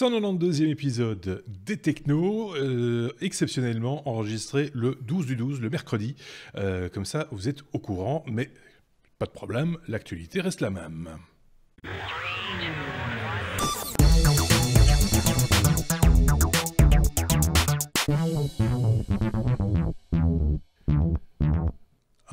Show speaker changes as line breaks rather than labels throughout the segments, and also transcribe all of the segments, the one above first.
192e épisode des Technos, exceptionnellement enregistré le 12 du 12, le mercredi. Comme ça, vous êtes au courant, mais pas de problème, l'actualité reste la même.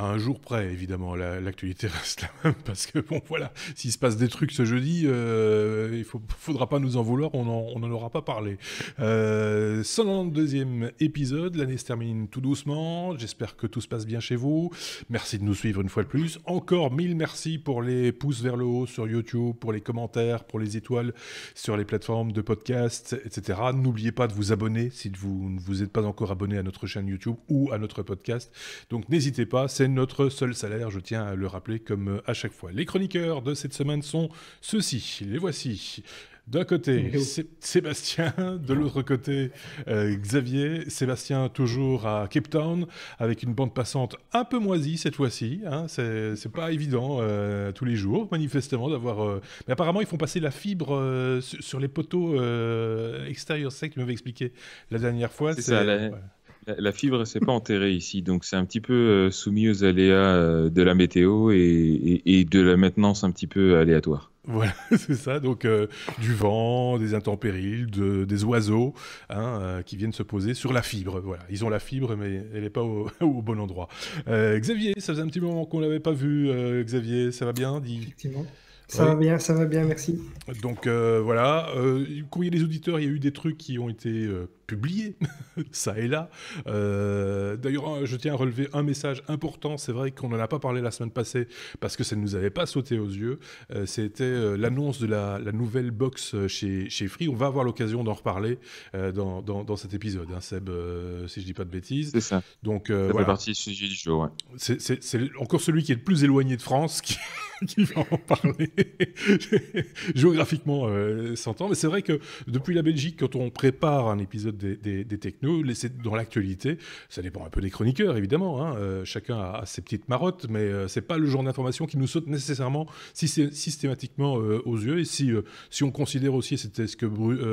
À un jour près, évidemment, l'actualité reste la même, parce que, bon, voilà, s'il se passe des trucs ce jeudi, il faudra pas nous en vouloir, on n'en aura pas parlé. 192e épisode, l'année se termine tout doucement, j'espère que tout se passe bien chez vous, merci de nous suivre une fois de plus, encore 1000 merci pour les pouces vers le haut sur YouTube, pour les commentaires, pour les étoiles sur les plateformes de podcast, etc. N'oubliez pas de vous abonner si vous ne vous êtes pas encore abonné à notre chaîne YouTube ou à notre podcast, donc n'hésitez pas, c'est notre seul salaire, je tiens à le rappeler comme à chaque fois. Les chroniqueurs de cette semaine sont ceux-ci, les voici. D'un côté, Sébastien, de l'autre côté, Xavier. Sébastien toujours à Cape Town, avec une bande passante un peu moisie cette fois-ci. Hein. C'est pas évident tous les jours, manifestement, d'avoir... Mais apparemment, ils font passer la fibre sur les poteaux extérieurs. C'est ça que tu m'avais expliqué la dernière fois.
C'est ça, la fibre, c'est pas enterré ici, donc c'est un petit peu soumis aux aléas de la météo et de la maintenance un petit peu aléatoire.
Voilà, c'est ça, donc du vent, des intempéries, des oiseaux qui viennent se poser sur la fibre. Voilà, ils ont la fibre, mais elle n'est pas au bon endroit. Xavier, ça faisait un petit moment qu'on ne l'avait pas vu. Xavier, ça va bien?
Effectivement. Ça va bien, merci.
Donc voilà, courrier des auditeurs, il y a eu des trucs qui ont été publiés, ça et là. D'ailleurs, je tiens à relever un message important, c'est vrai qu'on n'en a pas parlé la semaine passée, parce que ça ne nous avait pas sauté aux yeux. C'était l'annonce de la nouvelle box chez Free. On va avoir l'occasion d'en reparler dans cet épisode, hein, Seb, si je dis pas de bêtises.
C'est ça.
Donc,
ça
voilà.
fait partie du sujet du jour, ouais.
C'est encore celui qui est le plus éloigné de France qui va en parler. Géographiquement, s'entend. Mais c'est vrai que depuis la Belgique, quand on prépare un épisode des Technos, dans l'actualité, ça dépend un peu des chroniqueurs, évidemment. Hein, chacun a ses petites marottes, mais c'est pas le genre d'information qui nous saute nécessairement systématiquement aux yeux. Et si on considère aussi, c'était ce que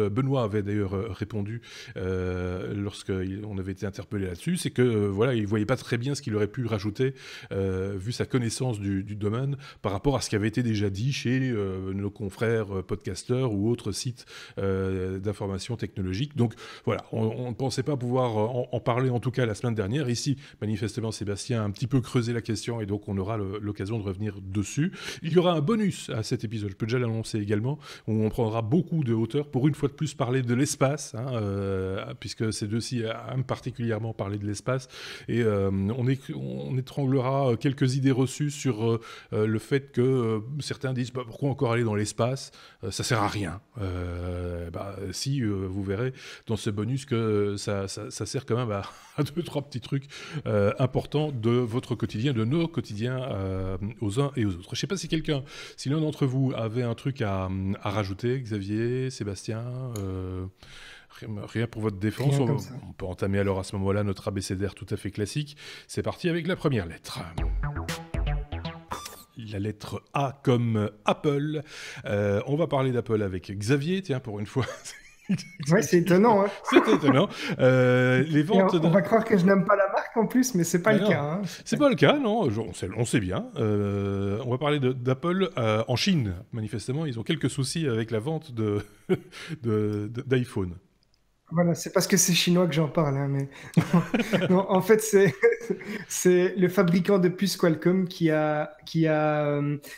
Benoît avait d'ailleurs répondu lorsqu'on avait été interpellé là-dessus, c'est que voilà, il voyait pas très bien ce qu'il aurait pu rajouter vu sa connaissance du domaine par rapport à ce qui avait été déjà dit chez nos confrères podcasteurs ou autres sites d'information technologique. Donc voilà, on ne pensait pas pouvoir en parler en tout cas la semaine dernière. Ici, manifestement, Sébastien a un petit peu creusé la question et donc on aura l'occasion de revenir dessus. Il y aura un bonus à cet épisode, je peux déjà l'annoncer également, où on prendra beaucoup de hauteur pour une fois de plus parler de l'espace, puisque ces deux-ci aiment particulièrement parler de l'espace. Et on étranglera quelques idées reçues sur le fait que certains disent pourquoi encore aller dans l'espace, ça sert à rien. Si vous verrez dans ce bonus que ça sert quand même à deux, trois petits trucs importants de votre quotidien, de nos quotidiens aux uns et aux autres. Je ne sais pas si l'un d'entre vous avait un truc à rajouter, Xavier, Sébastien, rien pour votre défense. On peut entamer alors à ce moment-là notre abécédaire tout à fait classique. C'est parti avec la première lettre. La lettre A comme Apple. On va parler d'Apple avec Xavier, tiens, pour une fois.
Ouais, c'est étonnant. Hein.
C'est étonnant. Les ventes
on va croire que je n'aime pas la marque en plus, mais c'est pas le cas. Hein.
C'est pas le cas, non. On sait bien. On va parler d'Apple en Chine. Manifestement, ils ont quelques soucis avec la vente d'iPhone.
Voilà, c'est parce que c'est chinois que j'en parle, hein, mais non, en fait c'est le fabricant de puces Qualcomm qui a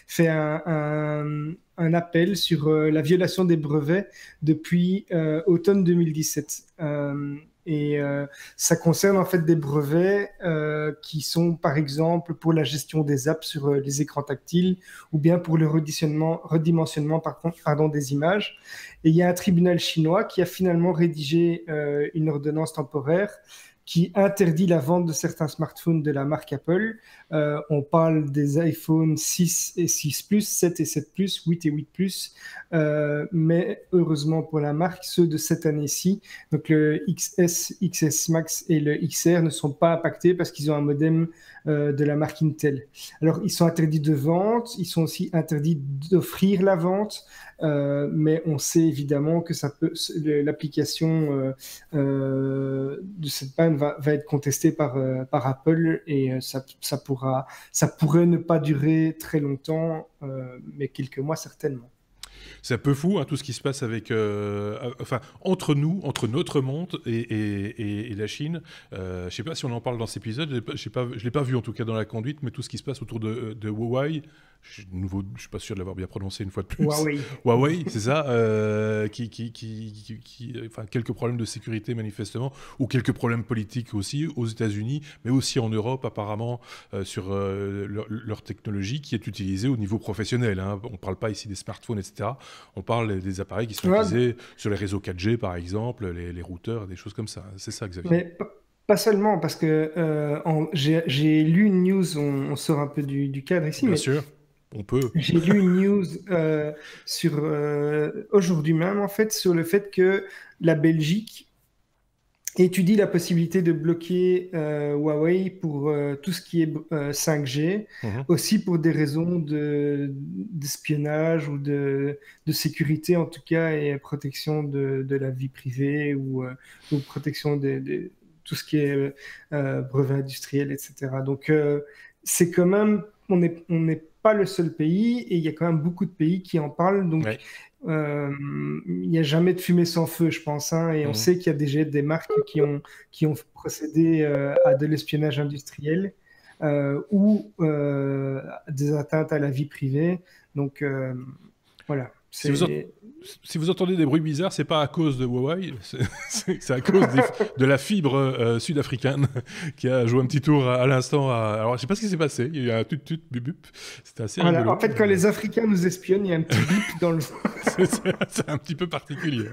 fait un appel sur la violation des brevets depuis automne 2017. Ça concerne en fait des brevets qui sont par exemple pour la gestion des apps sur les écrans tactiles ou bien pour le redimensionnement des images. Et il y a un tribunal chinois qui a finalement rédigé une ordonnance temporaire qui interdit la vente de certains smartphones de la marque Apple. On parle des iPhone 6 et 6 Plus, 7 et 7 Plus, 8 et 8 Plus, mais heureusement pour la marque, ceux de cette année-ci, donc le XS, XS Max et le XR ne sont pas impactés parce qu'ils ont un modem de la marque Intel. Alors, ils sont interdits de vente, ils sont aussi interdits d'offrir la vente, mais on sait évidemment que l'application de cette panne va être contestée par Apple et ça pourrait ne pas durer très longtemps, mais quelques mois certainement.
C'est un peu fou, hein, tout ce qui se passe avec, enfin, entre nous, entre notre monde et la Chine. Je ne sais pas si on en parle dans cet épisode, je ne l'ai pas vu en tout cas dans la conduite, mais tout ce qui se passe autour de Huawei. Je ne suis pas sûr de l'avoir bien prononcé une fois de plus. Huawei, c'est ça, enfin, quelques problèmes de sécurité manifestement, ou quelques problèmes politiques aussi aux États-Unis, mais aussi en Europe apparemment sur leur technologie qui est utilisée au niveau professionnel. Hein. On ne parle pas ici des smartphones, etc. On parle des appareils qui sont utilisés sur les réseaux 4G par exemple, les routeurs, des choses comme ça. C'est ça, Xavier.
Mais pas seulement, parce que j'ai lu une news, on sort un peu du cadre ici,
Bien sûr. On peut.
J'ai lu une news aujourd'hui même, en fait, sur le fait que la Belgique étudie la possibilité de bloquer Huawei pour tout ce qui est 5G, aussi pour des raisons d'espionnage ou de sécurité, en tout cas, et protection de la vie privée ou protection de tout ce qui est brevet industriel, etc. Donc, c'est quand même, on n'est pas le seul pays et il y a quand même beaucoup de pays qui en parlent. Donc, il n'y a jamais de fumée sans feu, je pense. Hein, et on sait qu'il y a déjà des marques qui ont procédé à de l'espionnage industriel ou des atteintes à la vie privée. Donc, voilà.
Si vous entendez des bruits bizarres, c'est pas à cause de Huawei, c'est à cause de la fibre sud-africaine qui a joué un petit tour à l'instant. Alors, je sais pas ce qui s'est passé. Il y a un tut bip. C'était assez rigolo.
En fait, quand les Africains nous espionnent, il y a un petit bip dans le.
C'est un petit peu particulier.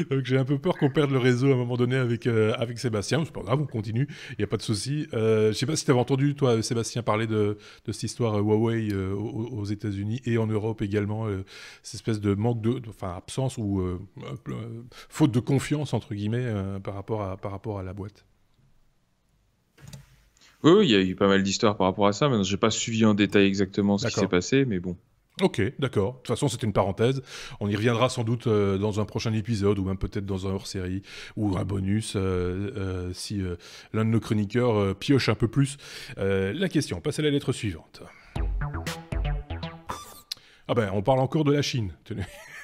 Donc, j'ai un peu peur qu'on perde le réseau à un moment donné avec Sébastien. C'est pas grave, on continue. Il n'y a pas de souci. Je sais pas si tu avais entendu, toi, Sébastien, parler de cette histoire Huawei aux États-Unis et en Europe également. Cette espèce de manque enfin, absence ou faute de confiance entre guillemets par rapport à la boîte.
Oui, il y a eu pas mal d'histoires par rapport à ça. Maintenant, j'ai pas suivi en détail exactement ce qui s'est passé, mais bon.
Ok, d'accord. De toute façon, c'était une parenthèse. On y reviendra sans doute dans un prochain épisode ou même peut-être dans un hors-série ou un bonus si l'un de nos chroniqueurs pioche un peu plus. La question, passe à la lettre suivante. Ah ben, on parle encore de la Chine.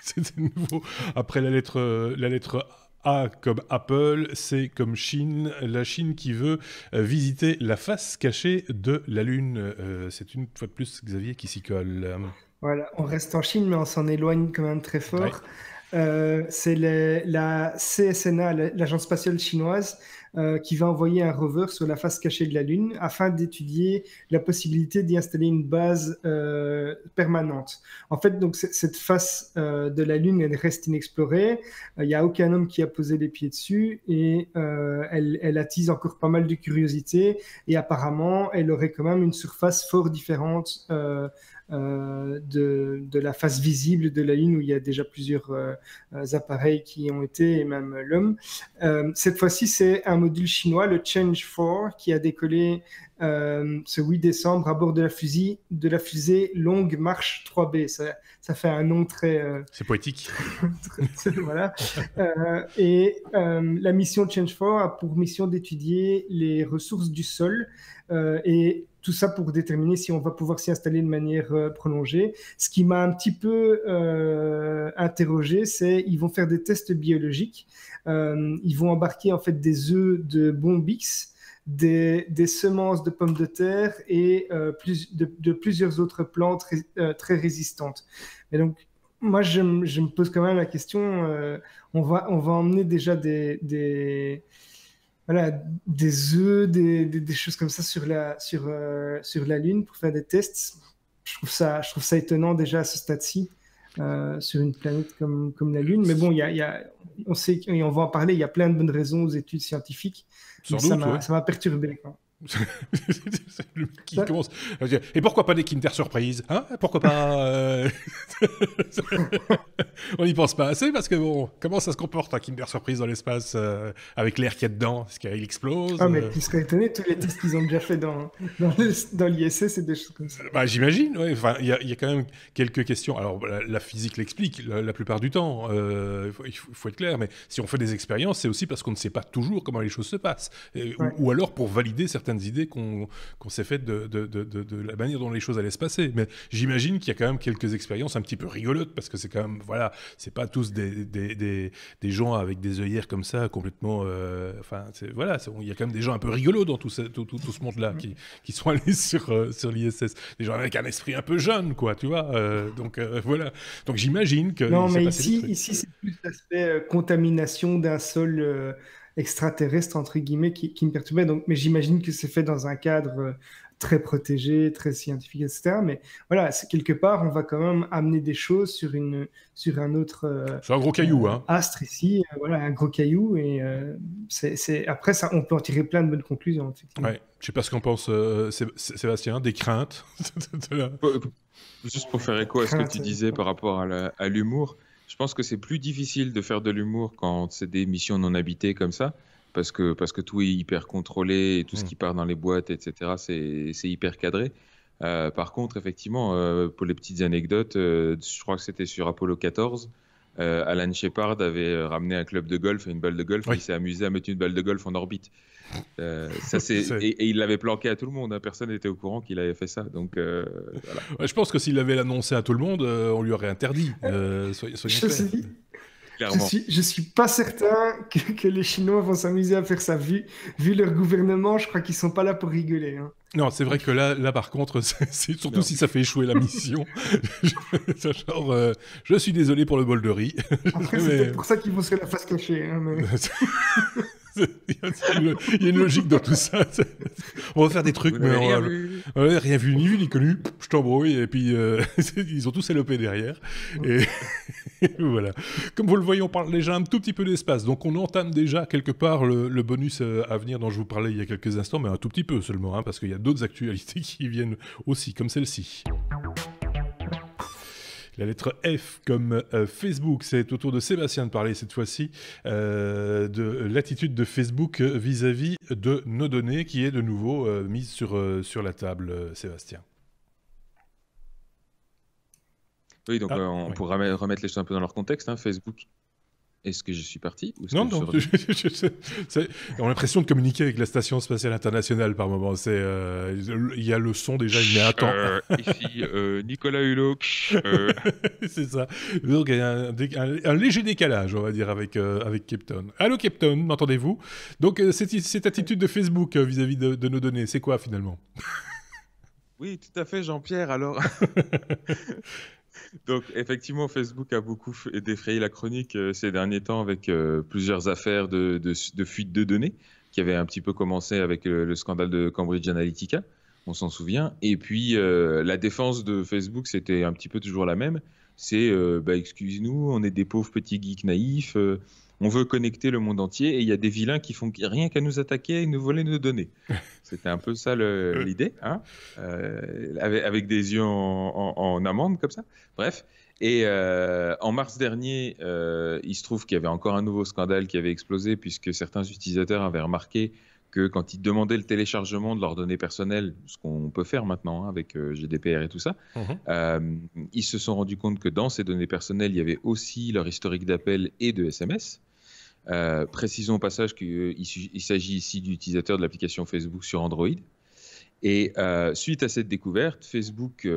C'est nouveau. Après la lettre A comme Apple, C comme Chine. La Chine qui veut visiter la face cachée de la Lune. C'est une fois de plus Xavier qui s'y colle.
Voilà, on reste en Chine, mais on s'en éloigne quand même très fort. C'est la CSNA, l'agence spatiale chinoise, qui va envoyer un rover sur la face cachée de la Lune afin d'étudier la possibilité d'y installer une base permanente. En fait, donc, cette face de la Lune, elle reste inexplorée. Il n'y a aucun homme qui a posé les pieds dessus et elle attise encore pas mal de curiosité. Et apparemment, elle aurait quand même une surface fort différente de la face visible de la Lune où il y a déjà plusieurs appareils qui ont été, et même l'homme. Cette fois-ci, c'est un module chinois, le Change 4, qui a décollé ce 8 décembre à bord de la fusée Longue Marche 3B. Ça fait un nom très...
c'est poétique.
Voilà. Et la mission Change 4 a pour mission d'étudier les ressources du sol et tout ça pour déterminer si on va pouvoir s'y installer de manière prolongée. Ce qui m'a un petit peu interrogé, c'est qu'ils vont faire des tests biologiques. Ils vont embarquer en fait des œufs de bombix, des semences de pommes de terre et de plusieurs autres plantes très résistantes. Et donc, moi, je me pose quand même la question, on va emmener déjà des œufs, des choses comme ça sur la Lune pour faire des tests. Je trouve ça étonnant déjà à ce stade-ci sur une planète comme la Lune. Mais bon, on sait, et on va en parler, il y a plein de bonnes raisons aux études scientifiques.
Ça m'a
perturbé. Quoi.
C'est le mec qui commence à dire, et pourquoi pas des Kinder Surprise, hein? Pourquoi pas On n'y pense pas assez parce que bon, comment ça se comporte un Kinder Surprise dans l'espace avec l'air qu'il y a dedans? Est-ce qu'il explose?
Ah, mais tu serais étonné, tous les tests qu'ils ont déjà fait dans l'ISS, c'est des choses comme ça.
Bah, j'imagine, ouais. Enfin, il y a quand même quelques questions. Alors, la physique l'explique la plupart du temps. Il faut être clair, mais si on fait des expériences, c'est aussi parce qu'on ne sait pas toujours comment les choses se passent. Ou alors pour valider certaines idées qu'on s'est faites de la manière dont les choses allaient se passer. Mais j'imagine qu'il y a quand même quelques expériences un petit peu rigolotes, parce que c'est quand même, voilà, c'est pas tous des gens avec des œillères comme ça, complètement... Enfin, voilà, il y a quand même des gens un peu rigolos dans tout ce monde-là qui sont allés sur l'ISS. Des gens avec un esprit un peu jeune, quoi, tu vois. Donc, voilà. Donc, j'imagine que...
Non, mais ici c'est plus l'aspect contamination d'un sol... extraterrestre entre guillemets qui me perturbait, donc, mais j'imagine que c'est fait dans un cadre très protégé, très scientifique, etc. Mais voilà, quelque part on va quand même amener des choses sur un autre
sur un gros caillou,
astre ici, voilà, un gros caillou, et après ça on peut en tirer plein de bonnes conclusions, effectivement.
Ouais, je sais pas ce qu'en pense Sébastien, des craintes
Juste pour faire écho à ce que tu disais par rapport à l'humour. Je pense que c'est plus difficile de faire de l'humour quand c'est des missions non habitées comme ça, parce que tout est hyper contrôlé et tout ce qui part dans les boîtes, etc., c'est hyper cadré. Par contre, effectivement, pour les petites anecdotes, je crois que c'était sur Apollo 14, Alan Shepard avait ramené un club de golf et une balle de golf, et il s'est amusé à mettre une balle de golf en orbite. Et il l'avait planqué à tout le monde, hein. Personne n'était au courant qu'il avait fait ça. Donc, voilà.
Ouais, je pense que s'il avait annoncé à tout le monde, on lui aurait interdit. Soyons clairs.
Je suis pas certain que les Chinois vont s'amuser à faire ça. Vu leur gouvernement, je crois qu'ils sont pas là pour rigoler, hein.
Non, c'est vrai que là par contre, c'est surtout si ça fait échouer la mission. Genre, je suis désolé pour le bol de riz.
Après, c'est peut-être pour ça qu'ils vont se faire la face cachée, hein, mais...
Il y a une logique dans tout ça. On va faire des trucs, mais rien vu ni connu. Je t'embrouille, et puis ils ont tous élopé derrière. Et voilà. Comme vous le voyez, on parle déjà un tout petit peu d'espace, donc on entame déjà quelque part le bonus à venir dont je vous parlais il y a quelques instants, mais un tout petit peu seulement, hein, parce qu'il y a d'autres actualités qui viennent aussi, comme celle-ci. La lettre F comme Facebook, c'est au tour de Sébastien de parler cette fois-ci de l'attitude de Facebook vis-à-vis de nos données qui est de nouveau mise sur la table, Sébastien.
Oui, donc on pourra remettre les choses un peu dans leur contexte, hein. Facebook. Est-ce que je suis parti ou
Non, on a l'impression de communiquer avec la Station Spatiale Internationale par moment. Il y a le son déjà, il met un temps.
Ici, Nicolas Hulot.
C'est ça. Donc, il y a un léger décalage, on va dire, avec Captain. Allô, Captain, m'entendez-vous? Donc, cette attitude de Facebook vis-à-vis de nos données, c'est quoi finalement?
Oui, tout à fait, Jean-Pierre. Alors... Donc, effectivement, Facebook a beaucoup défrayé la chronique ces derniers temps avec plusieurs affaires de fuite de données qui avaient un petit peu commencé avec le scandale de Cambridge Analytica, on s'en souvient. Et puis, la défense de Facebook, c'était un petit peu toujours la même. C'est, excuse-nous, on est des pauvres petits geeks naïfs, on veut connecter le monde entier et il y a des vilains qui font rien qu'à nous attaquer et nous voler nos données. C'était un peu ça l'idée, hein, avec des yeux en amande comme ça. Bref. Et en mars dernier, il se trouve qu'il y avait encore un nouveau scandale qui avait explosé puisque certains utilisateurs avaient remarqué que quand ils demandaient le téléchargement de leurs données personnelles, ce qu'on peut faire maintenant, hein, avec GDPR et tout ça, ils se sont rendus compte que dans ces données personnelles, il y avait aussi leur historique d'appel et de SMS. Précisons au passage qu'il s'agit ici d'utilisateurs de l'application Facebook sur Android. Et suite à cette découverte, Facebook,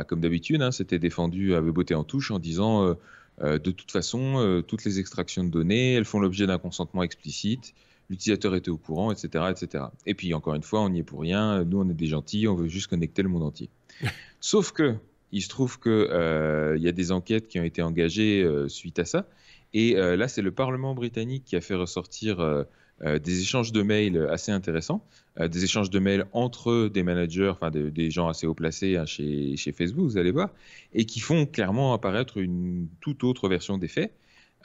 comme d'habitude, hein, s'était défendu, avait botté en touche en disant de toute façon, toutes les extractions de données, elles font l'objet d'un consentement explicite. L'utilisateur était au courant, etc., etc. Et puis, encore une fois, on n'y est pour rien. Nous, on est des gentils, on veut juste connecter le monde entier. Sauf que, il se trouve qu'il y a des enquêtes qui ont été engagées suite à ça. Et là, c'est le Parlement britannique qui a fait ressortir des échanges de mails assez intéressants, des échanges de mails entre des managers, enfin des gens assez haut placés, hein, chez Facebook, vous allez voir, et qui font clairement apparaître une toute autre version des faits.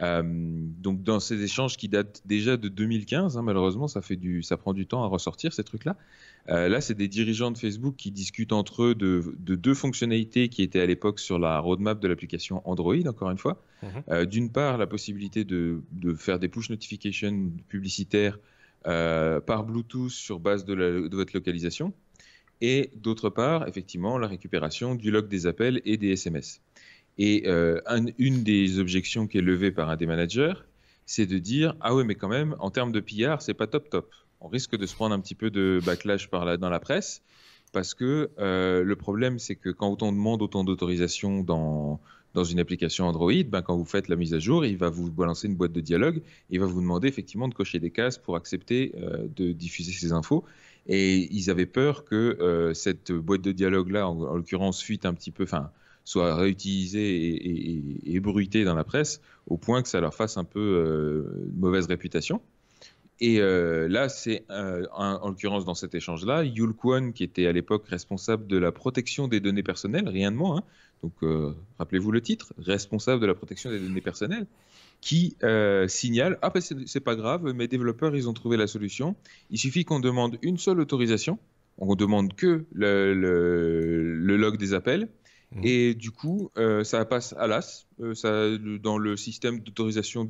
Donc dans ces échanges qui datent déjà de 2015, hein, malheureusement ça prend du temps à ressortir ces trucs-là. Là, c'est des dirigeants de Facebook qui discutent entre eux de deux fonctionnalités qui étaient à l'époque sur la roadmap de l'application Android, encore une fois. D'une part, la possibilité de faire des push notifications publicitaires par Bluetooth sur base de votre localisation. Et d'autre part, effectivement, la récupération du log des appels et des SMS. Et une des objections qui est levée par un des managers, c'est de dire « Ah ouais, mais quand même, en termes de PR, c'est pas top. On risque de se prendre un petit peu de backlash dans la presse, parce que le problème, c'est que quand on demande autant d'autorisation dans une application Android, quand vous faites la mise à jour, il va vous balancer une boîte de dialogue, et il va vous demander effectivement de cocher des cases pour accepter de diffuser ces infos. Et ils avaient peur que cette boîte de dialogue-là, en l'occurrence, fuite un petit peu, soit réutilisée et bruitée dans la presse, au point que ça leur fasse un peu mauvaise réputation. Et là, c'est en l'occurrence dans cet échange-là, Yul Kwon, qui était à l'époque responsable de la protection des données personnelles, rien de moins, hein. Donc rappelez-vous le titre, responsable de la protection des données personnelles, qui signale « Ah ben c'est pas grave, mes développeurs, ils ont trouvé la solution. Il suffit qu'on demande une seule autorisation, on demande que le log des appels, et du coup, ça passe à l'as. Dans le système d'autorisation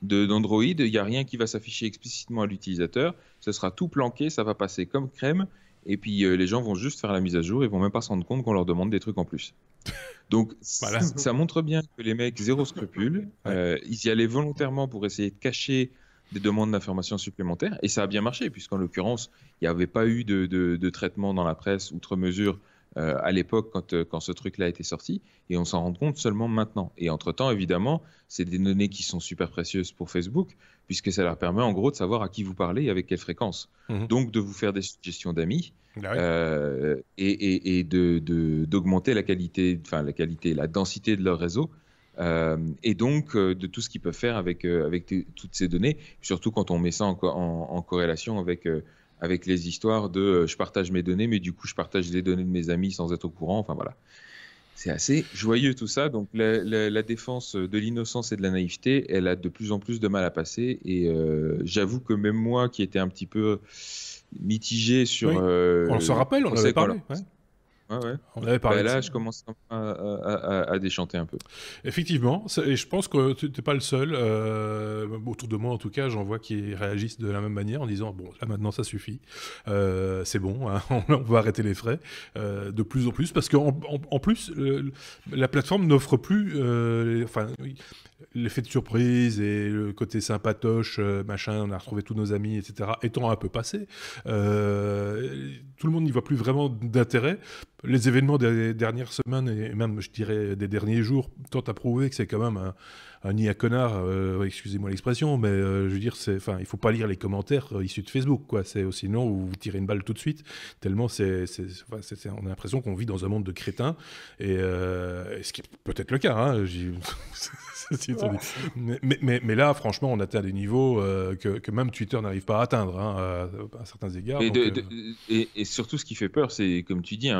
d'Android, il n'y a rien qui va s'afficher explicitement à l'utilisateur. Ce sera tout planqué, ça va passer comme crème. Et puis, les gens vont juste faire la mise à jour et vont même pas se rendre compte qu'on leur demande des trucs en plus. Donc, voilà. Ça montre bien que les mecs, zéro scrupule, ils y allaient volontairement pour essayer de cacher des demandes d'informations supplémentaires. Et ça a bien marché, puisqu'en l'occurrence, il n'y avait pas eu de traitement dans la presse outre mesure à l'époque quand ce truc-là a été sorti, et on s'en rend compte seulement maintenant. Et entre-temps, évidemment, c'est des données qui sont super précieuses pour Facebook, puisque ça leur permet en gros de savoir à qui vous parlez et avec quelle fréquence. Donc de vous faire des suggestions d'amis et d'augmenter la qualité, la densité de leur réseau, et donc de tout ce qu'ils peuvent faire avec toutes ces données, surtout quand on met ça en corrélation avec les histoires de je partage mes données, mais du coup je partage les données de mes amis sans être au courant. Enfin voilà, c'est assez joyeux tout ça. Donc la défense de l'innocence et de la naïveté, elle a de plus en plus de mal à passer. Et j'avoue que même moi, qui étais un petit peu mitigé sur...
on se rappelle, on en avait parlé.
Ouais.
On avait parlé
là, je commence à déchanter un peu.
Effectivement, et je pense que tu n'es pas le seul. Autour de moi, en tout cas, j'en vois qui réagissent de la même manière en disant « Bon, là maintenant, ça suffit. C'est bon, hein, on va arrêter les frais. » De plus en plus, parce qu'en plus, la plateforme n'offre plus... l'effet de surprise et le côté sympatoche, machin, on a retrouvé tous nos amis, etc., étant un peu passé, tout le monde n'y voit plus vraiment d'intérêt. Les événements des dernières semaines et même, je dirais, des derniers jours tentent à prouver que c'est quand même un nid à connard, excusez-moi l'expression, mais je veux dire, il ne faut pas lire les commentaires issus de Facebook, quoi. Sinon, vous tirez une balle tout de suite, tellement on a l'impression qu'on vit dans un monde de crétins, et ce qui est peut-être le cas, hein, mais là, franchement, on atteint des niveaux que même Twitter n'arrive pas à atteindre, hein, à certains égards.
Et surtout, ce qui fait peur, c'est, comme tu dis,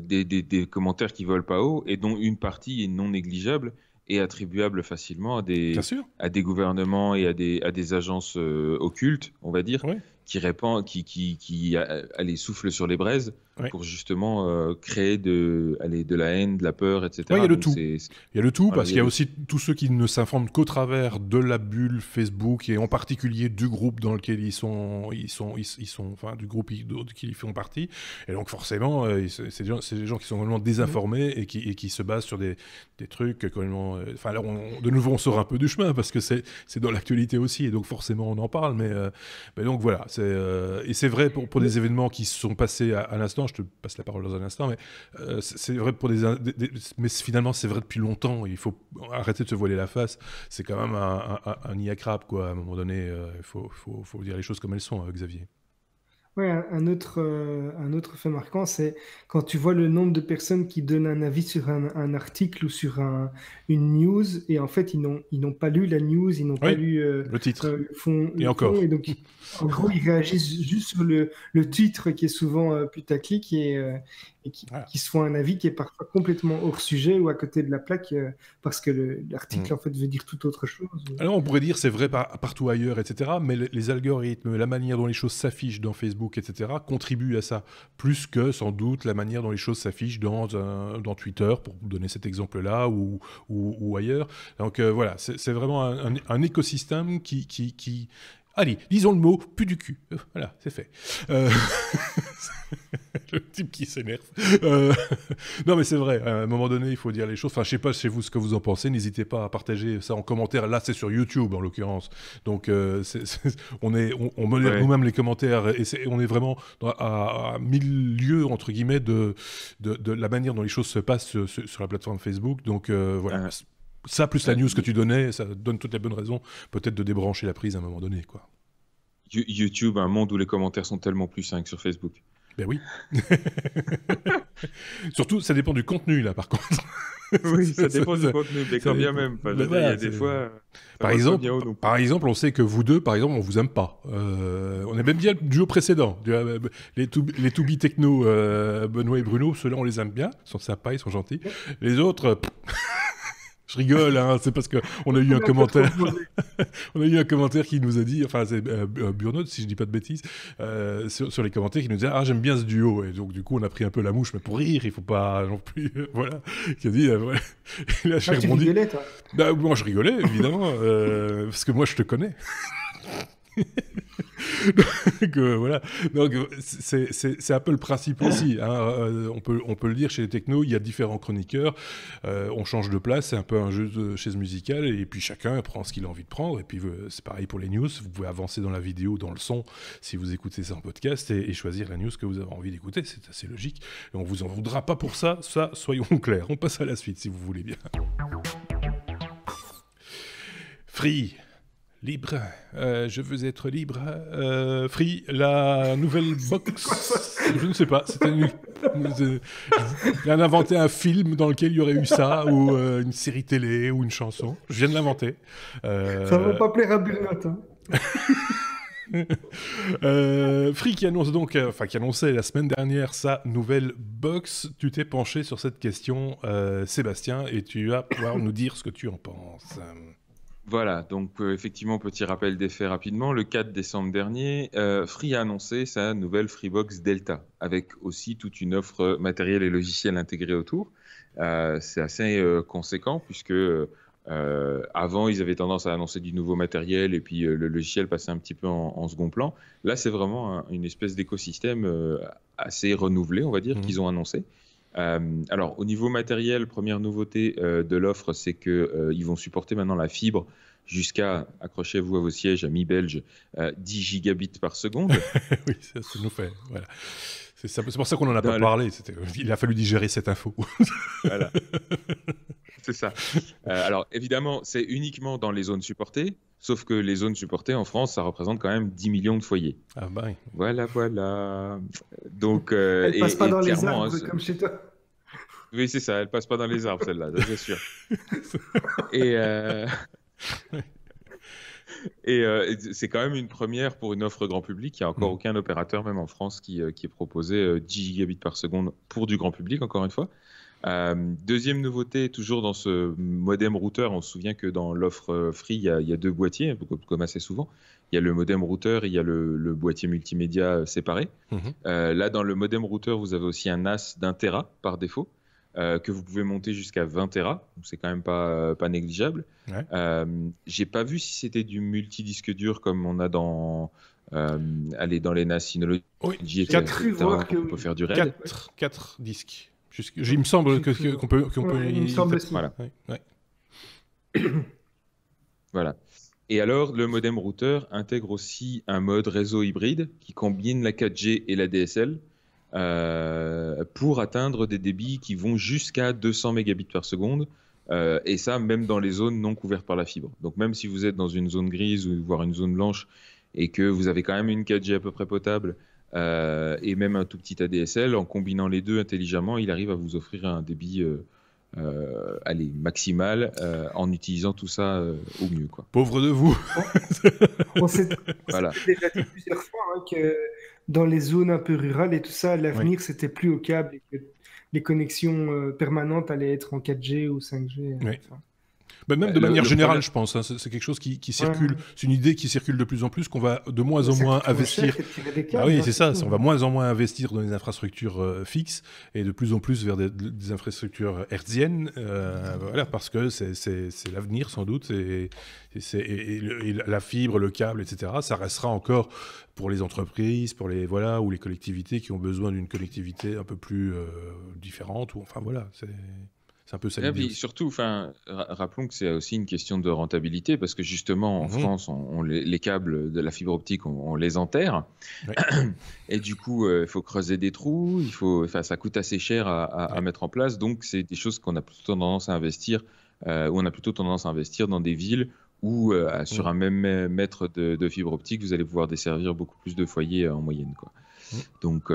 des commentaires qui volent pas haut et dont une partie est non négligeable et attribuable facilement à des gouvernements et à des agences occultes, on va dire, qui soufflent sur les braises pour justement créer de la haine, de la peur, etc.
Il y a le tout. Il y a le tout, parce qu'il y a aussi tous ceux qui ne s'informent qu'au travers de la bulle Facebook, et en particulier du groupe dans lequel ils sont du groupe qui y font partie. Et donc forcément, c'est des gens qui sont complètement désinformés et qui se basent sur des trucs complètement... là, de nouveau, on sort un peu du chemin, parce que c'est dans l'actualité aussi, et donc forcément, on en parle. Mais donc voilà, et c'est vrai pour des événements qui se sont passés à l'instant. Je te passe la parole dans un instant, mais c'est vrai pour mais finalement c'est vrai depuis longtemps. Il faut arrêter de se voiler la face. C'est quand même un nid à crabe, quoi. À un moment donné, il faut dire les choses comme elles sont, Xavier.
Ouais, un autre fait marquant, c'est quand tu vois le nombre de personnes qui donnent un avis sur un article ou sur une news, et en fait, ils n'ont pas lu la news, ils n'ont pas lu
le titre.
le fond.
Et
donc, en gros, ils réagissent juste sur le titre qui est souvent putaclic, et et qui se font un avis qui est parfois complètement hors sujet ou à côté de la plaque parce que l'article en fait veut dire tout autre chose.
Alors on pourrait dire c'est vrai partout ailleurs, etc. Mais les algorithmes, la manière dont les choses s'affichent dans Facebook, etc. contribuent à ça plus que sans doute la manière dont les choses s'affichent dans Twitter, pour vous donner cet exemple-là, ou ailleurs. Donc voilà, c'est vraiment un écosystème qui... Allez, disons le mot, pue du cul. Voilà, c'est fait. Le type qui s'énerve. Non, mais c'est vrai, à un moment donné, il faut dire les choses. Enfin, je sais pas chez vous ce que vous en pensez. N'hésitez pas à partager ça en commentaire. Là, c'est sur YouTube, en l'occurrence. Donc, on modère nous-mêmes les commentaires. Et on est vraiment à 1000 lieues, entre guillemets, de la manière dont les choses se passent sur la plateforme Facebook. Donc, voilà. Ça, plus la news que tu donnais, ça donne toutes les bonnes raisons, peut-être de débrancher la prise à un moment donné, quoi.
YouTube, un monde où les commentaires sont tellement plus sains que sur Facebook.
Ben oui. Surtout, ça dépend du contenu, là, par contre.
Oui, ça dépend du contenu, mais quand bien même. Il y a des fois...
Par exemple, on sait que vous deux, par exemple, on vous aime pas. On aime bien le duo précédent. Les To Be Techno, Benoît et Bruno, ceux-là, on les aime bien. Ils sont sympas, ils sont gentils. Les autres... Je rigole, hein, c'est parce qu'on a eu un commentaire. On a eu un commentaire qui nous a dit, enfin c'est Burnout si je dis pas de bêtises, sur les commentaires qui nous disait j'aime bien ce duo, et donc du coup on a pris un peu la mouche, mais pour rire, il faut pas non plus, voilà, qui a dit ouais. Et là,
tu rigolais toi?
Bah moi je rigolais évidemment, parce que moi je te connais. Donc, voilà. Donc c'est un peu le principe aussi, hein. On peut le dire, chez les technos, il y a différents chroniqueurs, on change de place, c'est un peu un jeu de chaise musicale, et puis chacun prend ce qu'il a envie de prendre, et puis c'est pareil pour les news, vous pouvez avancer dans la vidéo, dans le son, si vous écoutez ça en podcast, et choisir la news que vous avez envie d'écouter, c'est assez logique, et on vous en voudra pas pour ça, soyons clairs. On passe à la suite si vous voulez bien. Free. Libre, je veux être libre. Free, la nouvelle box. Je ne sais pas. Il a inventé un film dans lequel il y aurait eu ça, ou une série télé, ou une chanson. Je viens de l'inventer.
Ça va pas plaire à Burnout, hein.
Free qui annonçait la semaine dernière sa nouvelle box. Tu t'es penché sur cette question, Sébastien, et tu vas pouvoir nous dire ce que tu en penses.
Voilà, donc effectivement, petit rappel des faits rapidement. Le 4 décembre dernier, Free a annoncé sa nouvelle Freebox Delta, avec aussi toute une offre matérielle et logicielle intégrée autour. C'est assez conséquent, puisque avant, ils avaient tendance à annoncer du nouveau matériel, et puis le logiciel passait un petit peu en second plan. Là, c'est vraiment une espèce d'écosystème assez renouvelé, on va dire, qu'ils ont annoncé. Alors, au niveau matériel, première nouveauté de l'offre, c'est qu'ils vont supporter maintenant la fibre jusqu'à, accrochez-vous à vos sièges, amis belges, 10 gigabits par seconde.
Oui, ça nous fait. Voilà. C'est pour ça qu'on n'en a pas parlé. Il a fallu digérer cette info.
Voilà. C'est ça. Alors, évidemment, c'est uniquement dans les zones supportées, sauf que les zones supportées en France, ça représente quand même 10 millions de foyers. Ah bah oui. Voilà. Donc,
elle passe pas dans les arbres comme chez toi.
Oui, c'est ça. Elle passe pas dans les arbres, celle-là, c'est sûr. Et c'est quand même une première pour une offre grand public. Il n'y a encore aucun opérateur, même en France, qui est proposé 10 gigabits par seconde pour du grand public, encore une fois. Deuxième nouveauté, toujours dans ce modem routeur, on se souvient que dans l'offre Free, il y a deux boîtiers, comme assez souvent. Il y a le modem routeur et il y a le boîtier multimédia séparé. Là, dans le modem routeur, vous avez aussi un NAS d'1 Tera par défaut, que vous pouvez monter jusqu'à 20 Tera. Donc c'est quand même pas négligeable. Ouais. J'ai pas vu si c'était du multidisque dur comme on a dans les NAS Synology.
Oui,
on peut faire du RAID.
4 disques. Il me semble qu'on peut.
Il me semble aussi.
Voilà. Voilà. Et alors, le modem routeur intègre aussi un mode réseau hybride qui combine la 4G et la DSL pour atteindre des débits qui vont jusqu'à 200 mégabits par seconde. Et ça, même dans les zones non couvertes par la fibre. Donc, même si vous êtes dans une zone grise ou voire une zone blanche et que vous avez quand même une 4G à peu près potable, et même un tout petit ADSL, en combinant les deux intelligemment, il arrive à vous offrir un débit maximal en utilisant tout ça au mieux, quoi.
Pauvre de vous.
On s'est déjà dit plusieurs fois que dans les zones un peu rurales et tout ça, l'avenir c'était plus au câble et que les connexions permanentes allaient être en 4G ou 5G.
Oui. Même de manière générale, je pense. Hein, c'est quelque chose qui circule. C'est une idée qui circule de plus en plus, qu'on va de moins en moins investir. Oui, c'est ça. On va moins en moins investir dans les infrastructures fixes et de plus en plus vers des infrastructures hertziennes. Voilà, parce que c'est l'avenir, sans doute. Et la fibre, le câble, etc. Ça restera encore pour les entreprises, pour les ou les collectivités qui ont besoin d'une connectivité un peu plus différente. Enfin voilà, c'est un peu ça.
Et puis, surtout, rappelons que c'est aussi une question de rentabilité, parce que justement, en France, les câbles de la fibre optique, on les enterre. Ouais. Et du coup, il faut creuser des trous, ça coûte assez cher à mettre en place. Donc, c'est des choses qu'on a plutôt tendance à investir, dans des villes où, sur un même mètre de fibre optique, vous allez pouvoir desservir beaucoup plus de foyers en moyenne, quoi. Donc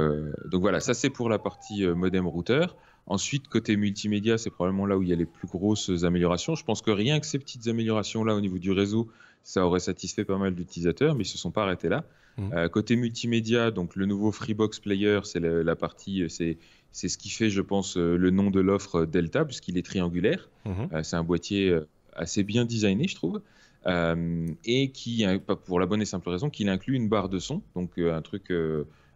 voilà, ça c'est pour la partie modem routeur. Ensuite, côté multimédia, c'est probablement là où il y a les plus grosses améliorations. Je pense que rien que ces petites améliorations-là au niveau du réseau, ça aurait satisfait pas mal d'utilisateurs, mais ils ne se sont pas arrêtés là. Côté multimédia, donc le nouveau Freebox Player, c'est la partie, c'est ce qui fait, je pense, le nom de l'offre Delta, puisqu'il est triangulaire. C'est un boîtier assez bien designé, je trouve. Et qui, pour la bonne et simple raison, qu'il inclut une barre de son, donc un truc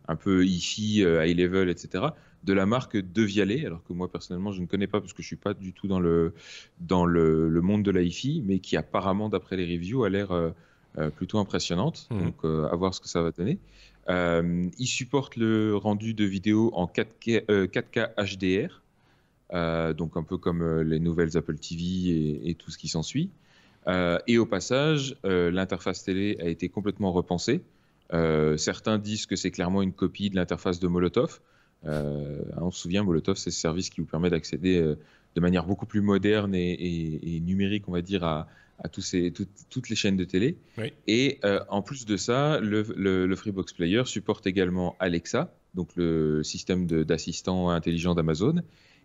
un peu hi-fi, high level, etc., de la marque De Vialet, alors que moi personnellement je ne connais pas parce que je suis pas du tout dans le monde de la hi-fi, mais qui apparemment d'après les reviews a l'air plutôt impressionnante. Donc à voir ce que ça va donner. Il supporte le rendu de vidéo en 4K HDR, donc un peu comme les nouvelles Apple TV et tout ce qui s'ensuit. Et au passage, l'interface télé a été complètement repensée. Certains disent que c'est clairement une copie de l'interface de Molotov. On se souvient, Molotov, c'est ce service qui vous permet d'accéder de manière beaucoup plus moderne et numérique, on va dire, à toutes les chaînes de télé. Oui. Et en plus de ça, le Freebox Player supporte également Alexa, donc le système d'assistant intelligent d'Amazon.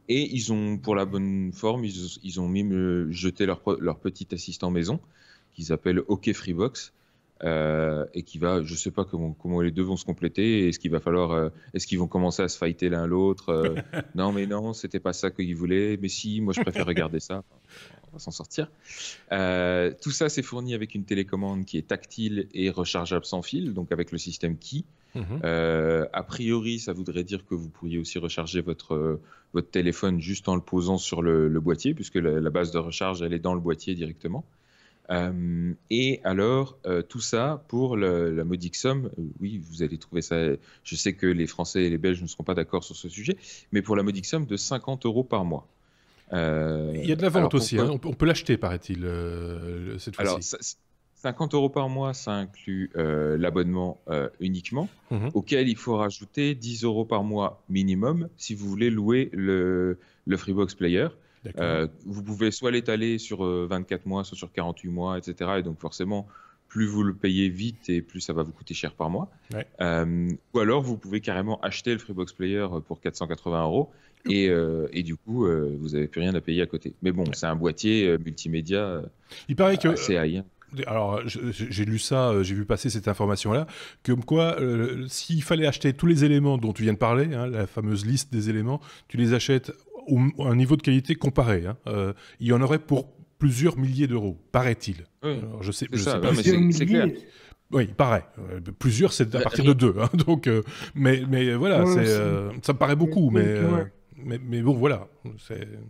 Et ils ont, pour la bonne forme, ils ont même jeté leur petit assistant maison, qu'ils appellent OK Freebox. Et qui va, je sais pas comment les deux vont se compléter. Est-ce qu'il va falloir, est-ce qu'ils vont commencer à se fighter l'un l'autre Non, mais non, c'était pas ça qu'ils voulaient. Mais si, moi je préfère regarder ça. On va s'en sortir. Tout ça, c'est fourni avec une télécommande qui est tactile et rechargeable sans fil, donc avec le système Qi. A priori, ça voudrait dire que vous pourriez aussi recharger votre téléphone juste en le posant sur le boîtier, puisque la base de recharge, elle est dans le boîtier directement. Et alors, tout ça pour la modique somme, oui, vous allez trouver ça, je sais que les Français et les Belges ne seront pas d'accord sur ce sujet, mais pour la modique somme de 50 € par mois.
Il y a de la vente aussi, hein, on peut l'acheter, paraît-il, cette fois-ci.
Alors, 50 € par mois, ça inclut l'abonnement uniquement, auquel il faut rajouter 10 € par mois minimum si vous voulez louer le Freebox Player. Vous pouvez soit l'étaler sur 24 mois, soit sur 48 mois, etc. Et donc forcément, plus vous le payez vite et plus ça va vous coûter cher par mois. Ouais. Ou alors, vous pouvez carrément acheter le Freebox Player pour 480 € et du coup, vous n'avez plus rien à payer à côté. Mais bon, c'est un boîtier multimédia assez high.
Alors, j'ai lu ça, j'ai vu passer cette information-là, comme quoi, s'il fallait acheter tous les éléments dont tu viens de parler, hein, la fameuse liste des éléments, tu les achètes à un niveau de qualité comparé. Hein. Il y en aurait pour plusieurs milliers d'euros, paraît-il.
Oui,
alors, je sais pas,
c'est clair.
Oui, pareil. Plusieurs, c'est à partir de 2. Hein, donc, mais voilà, ça me paraît beaucoup, mais bon, voilà.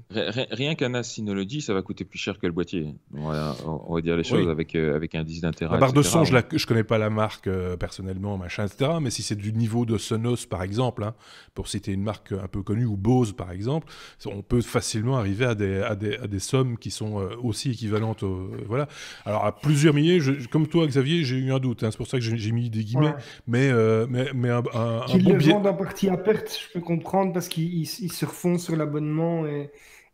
Rien qu'un NAS Synology, ça va coûter plus cher que le boîtier. On va dire les choses avec un 10 d'intérêt.
La barre de son, je connais pas la marque personnellement, machin, etc. Mais si c'est du niveau de Sonos, par exemple, hein, pour citer une marque un peu connue, ou Bose, par exemple, on peut facilement arriver à des sommes qui sont aussi équivalentes. Voilà. Alors, à plusieurs milliers, comme toi, Xavier, j'ai eu un doute. Hein, c'est pour ça que j'ai mis des guillemets. Ouais. Mais un
qu'ils
bon
le
biais...
vendent en partie à perte, je peux comprendre, parce qu'ils se refont sur l'abonnement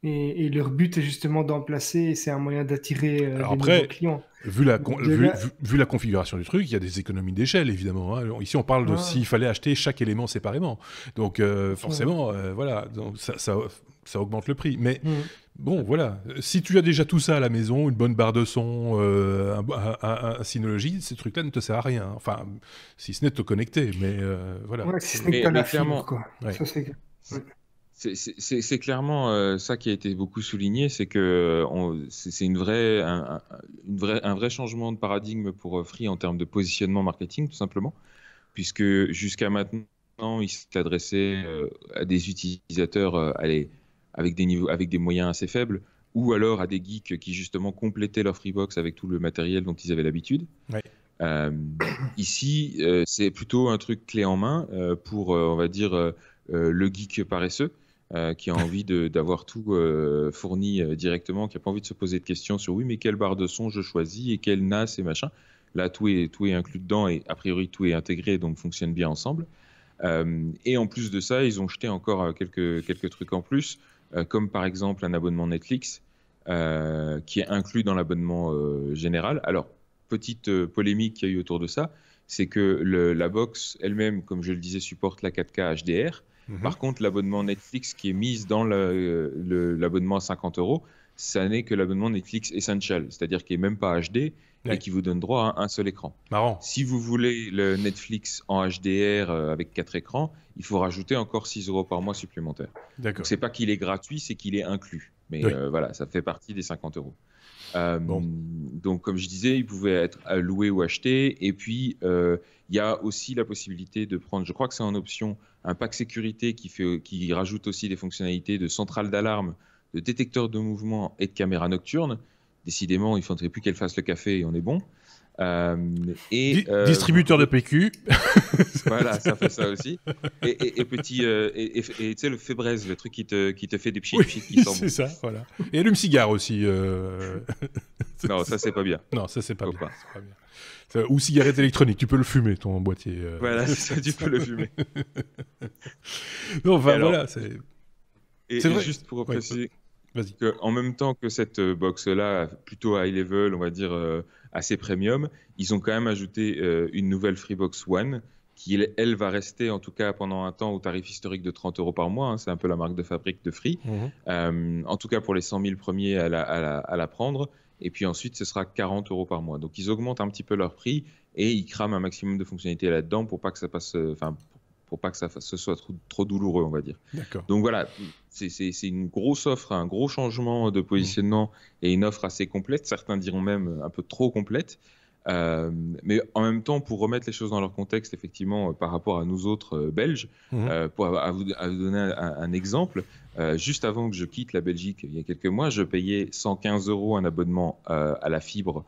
et leur but est justement d'en placer et c'est un moyen d'attirer des nouveaux clients.
Vu la configuration du truc, il y a des économies d'échelle, évidemment. Hein. Ici, on parle de s'il fallait acheter chaque élément séparément. Donc, forcément, voilà, donc ça augmente le prix. Mais bon, voilà. Si tu as déjà tout ça à la maison, une bonne barre de son, un Synology, ces trucs-là ne te servent à rien. Enfin, si ce n'est de te connecter, mais voilà.
Ouais, si ce n'est que la fibre, quoi.
Ouais.
Ça, c'est...
C'est clairement ça qui a été beaucoup souligné, c'est que c'est un vrai changement de paradigme pour Free en termes de positionnement marketing, tout simplement, puisque jusqu'à maintenant, ils s'adressaient à des utilisateurs avec des moyens assez faibles, ou alors à des geeks qui justement complétaient leur Freebox avec tout le matériel dont ils avaient l'habitude.
Ouais.
Ici, c'est plutôt un truc clé en main pour, on va dire, le geek paresseux. Qui a envie d'avoir tout fourni directement, qui n'a pas envie de se poser de questions sur oui, mais quelle barre de son je choisis et quel NAS et machin. Là, tout est inclus dedans et a priori tout est intégré, donc fonctionne bien ensemble. Et en plus de ça, ils ont jeté encore quelques trucs en plus, comme par exemple un abonnement Netflix qui est inclus dans l'abonnement général. Alors, petite polémique qu'il y a eu autour de ça, c'est que la box elle-même, comme je le disais, supporte la 4K HDR. Par contre, l'abonnement Netflix qui est mis dans l'abonnement à 50 €, ça n'est que l'abonnement Netflix Essential, c'est-à-dire qui n'est même pas HD et qui vous donne droit à un seul écran.
Marrant.
Si vous voulez le Netflix en HDR avec 4 écrans, il faut rajouter encore 6 € par mois supplémentaires.
D'accord.
C'est pas qu'il est gratuit, c'est qu'il est inclus. Mais
oui.
Voilà, ça fait partie des 50 €. Donc, comme je disais, il pouvait être loué ou acheté. Et puis, il y a aussi la possibilité de prendre, je crois que c'est en option, un pack sécurité qui rajoute aussi des fonctionnalités de centrale d'alarme, de détecteur de mouvement et de caméra nocturne. Décidément, il ne faudrait plus qu'elle fasse le café et on est bon.
Distributeur de PQ.
Voilà, ça fait ça aussi. Et tu sais, le Febreze, le truc qui te fait des pchit qui sent bon.
C'est ça, voilà. Et allume-cigare aussi.
Non, ça, c'est pas bien.
Non, ça, c'est pas bien. C'est pas bien. Ou cigarette électronique, tu peux le fumer, ton boîtier.
Voilà, c'est ça, tu peux le fumer.
Non, enfin, voilà, c'est...
Et
vrai.
Juste pour préciser,
vas-y.
En même temps que cette box-là, plutôt high level, on va dire assez premium, ils ont quand même ajouté une nouvelle Freebox One qui, elle, va rester en tout cas pendant un temps au tarif historique de 30 € par mois. Hein, c'est un peu la marque de fabrique de Free. En tout cas, pour les 100 000 premiers à la prendre. Et puis ensuite, ce sera 40 € par mois. Donc, ils augmentent un petit peu leur prix et ils crament un maximum de fonctionnalités là-dedans pour pas que ça passe... pour pas que ce soit trop douloureux, on va dire. Donc voilà, c'est une grosse offre, un gros changement de positionnement et une offre assez complète. Certains diront même un peu trop complète. Mais en même temps, pour remettre les choses dans leur contexte, effectivement, par rapport à nous autres Belges, pour vous donner un exemple, juste avant que je quitte la Belgique, il y a quelques mois, je payais 115 € un abonnement à la fibre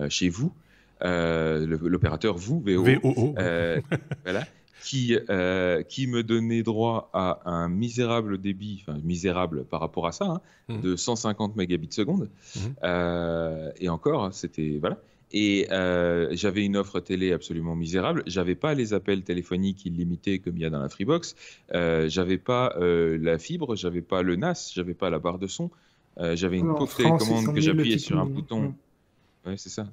chez vous, l'opérateur VOO. Voilà. Qui me donnait droit à un misérable débit, enfin misérable par rapport à ça, de 150 mégabits seconde. Et encore, c'était... Voilà. Et j'avais une offre télé absolument misérable. J'avais pas les appels téléphoniques illimités comme il y a dans la Freebox. J'avais pas la fibre, j'avais pas le NAS, j'avais pas la barre de son. J'avais une pauvre télécommande que j'appuyais sur un bouton. Ouais, c'est ça.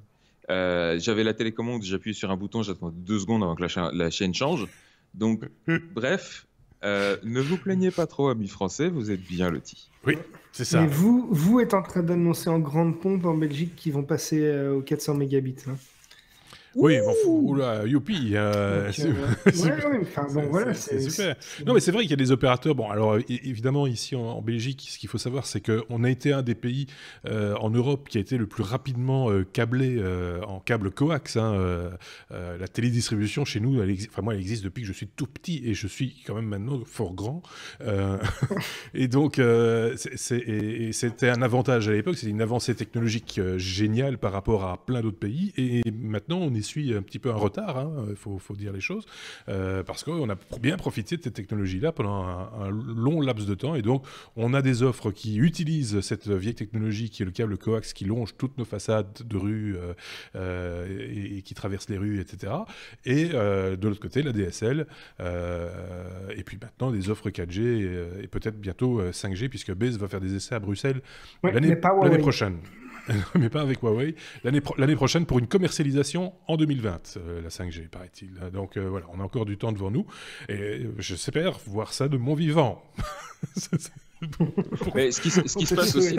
J'avais la télécommande, j'appuyais sur un bouton, j'attendais 2 secondes avant que la chaîne change. Donc, bref, ne vous plaignez pas trop, amis français, vous êtes bien lotis.
Oui, c'est ça.
Mais vous êtes en train d'annoncer en grande pompe en Belgique qu'ils vont passer aux 400 mégabits. Hein.
Oui, bon, oula, youpi. C'est super. Non, mais c'est vrai qu'il y a des opérateurs. Bon, alors évidemment, ici en Belgique, ce qu'il faut savoir, c'est qu'on a été un des pays en Europe qui a été le plus rapidement câblé en câble coax. La télédistribution chez nous, moi, elle existe depuis que je suis tout petit et je suis quand même maintenant fort grand. Et donc, c'était un avantage à l'époque. C'était une avancée technologique géniale par rapport à plein d'autres pays. Et maintenant, on suit un petit peu un retard, faut dire les choses, parce qu'on a bien profité de cette technologie-là pendant un long laps de temps, et donc on a des offres qui utilisent cette vieille technologie qui est le câble coax qui longe toutes nos façades de rue et qui traverse les rues, etc. Et de l'autre côté, la DSL, et puis maintenant des offres 4G et peut-être bientôt 5G, puisque Base va faire des essais à Bruxelles l'année prochaine. Mais pas avec Huawei. L'année prochaine pour une commercialisation en 2020, la 5G, paraît-il. Donc voilà, on a encore du temps devant nous. Et j'espère voir ça de mon vivant.
Mais ce qui se passe aussi,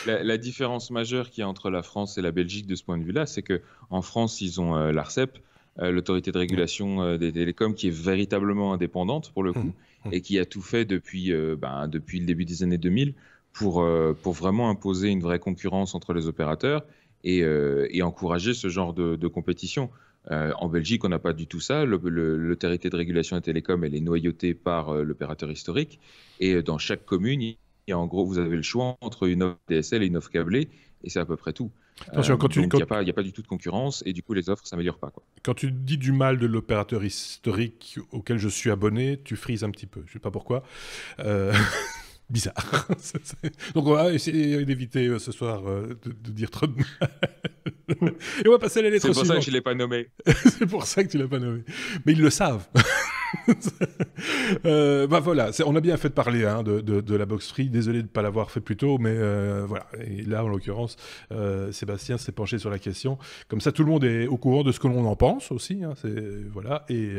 la différence majeure qu'il y a entre la France et la Belgique de ce point de vue-là, c'est qu'en France, ils ont l'ARCEP, l'autorité de régulation des télécoms, qui est véritablement indépendante pour le coup, et qui a tout fait depuis le début des années 2000 pour vraiment imposer une vraie concurrence entre les opérateurs et encourager ce genre de compétition. En Belgique, on n'a pas du tout ça. L'autorité de régulation des télécoms, elle est noyautée par l'opérateur historique. Et dans chaque commune, en gros, vous avez le choix entre une offre DSL et une offre câblée, et c'est à peu près tout.
Attention,
Donc, il n'y a pas du tout de concurrence, et du coup, les offres ne s'améliorent pas, quoi.
Quand tu dis du mal de l'opérateur historique auquel je suis abonné, tu frises un petit peu. Je ne sais pas pourquoi. Bizarre. Donc on va essayer d'éviter ce soir de dire trop de mal. Et on va passer à la lettre suivante.
C'est pour ça que je ne l'ai pas nommé.
C'est pour ça que tu ne l'as pas nommé. Mais ils le savent. Voilà, on a bien fait de parler de la box free. Désolé de ne pas l'avoir fait plus tôt, mais voilà. Et là, en l'occurrence, Sébastien s'est penché sur la question. Comme ça, tout le monde est au courant de ce que l'on en pense aussi. Voilà. Et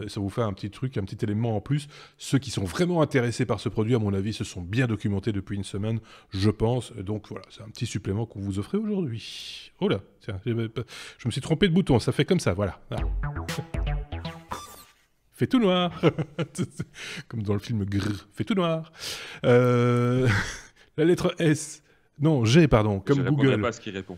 ça vous fait un petit truc, un petit élément en plus. Ceux qui sont vraiment intéressés par ce produit, à mon avis, se sont bien documentés depuis une semaine, je pense. Donc voilà, c'est un petit supplément qu'on vous offrait aujourd'hui. Oh là, tiens, je me suis trompé de bouton. Ça fait comme ça, voilà. Fait tout noir. Comme dans le film Grrr, fait tout noir. La lettre S. Non, G, pardon, comme Google. Je ne
pas ce qu'il répond.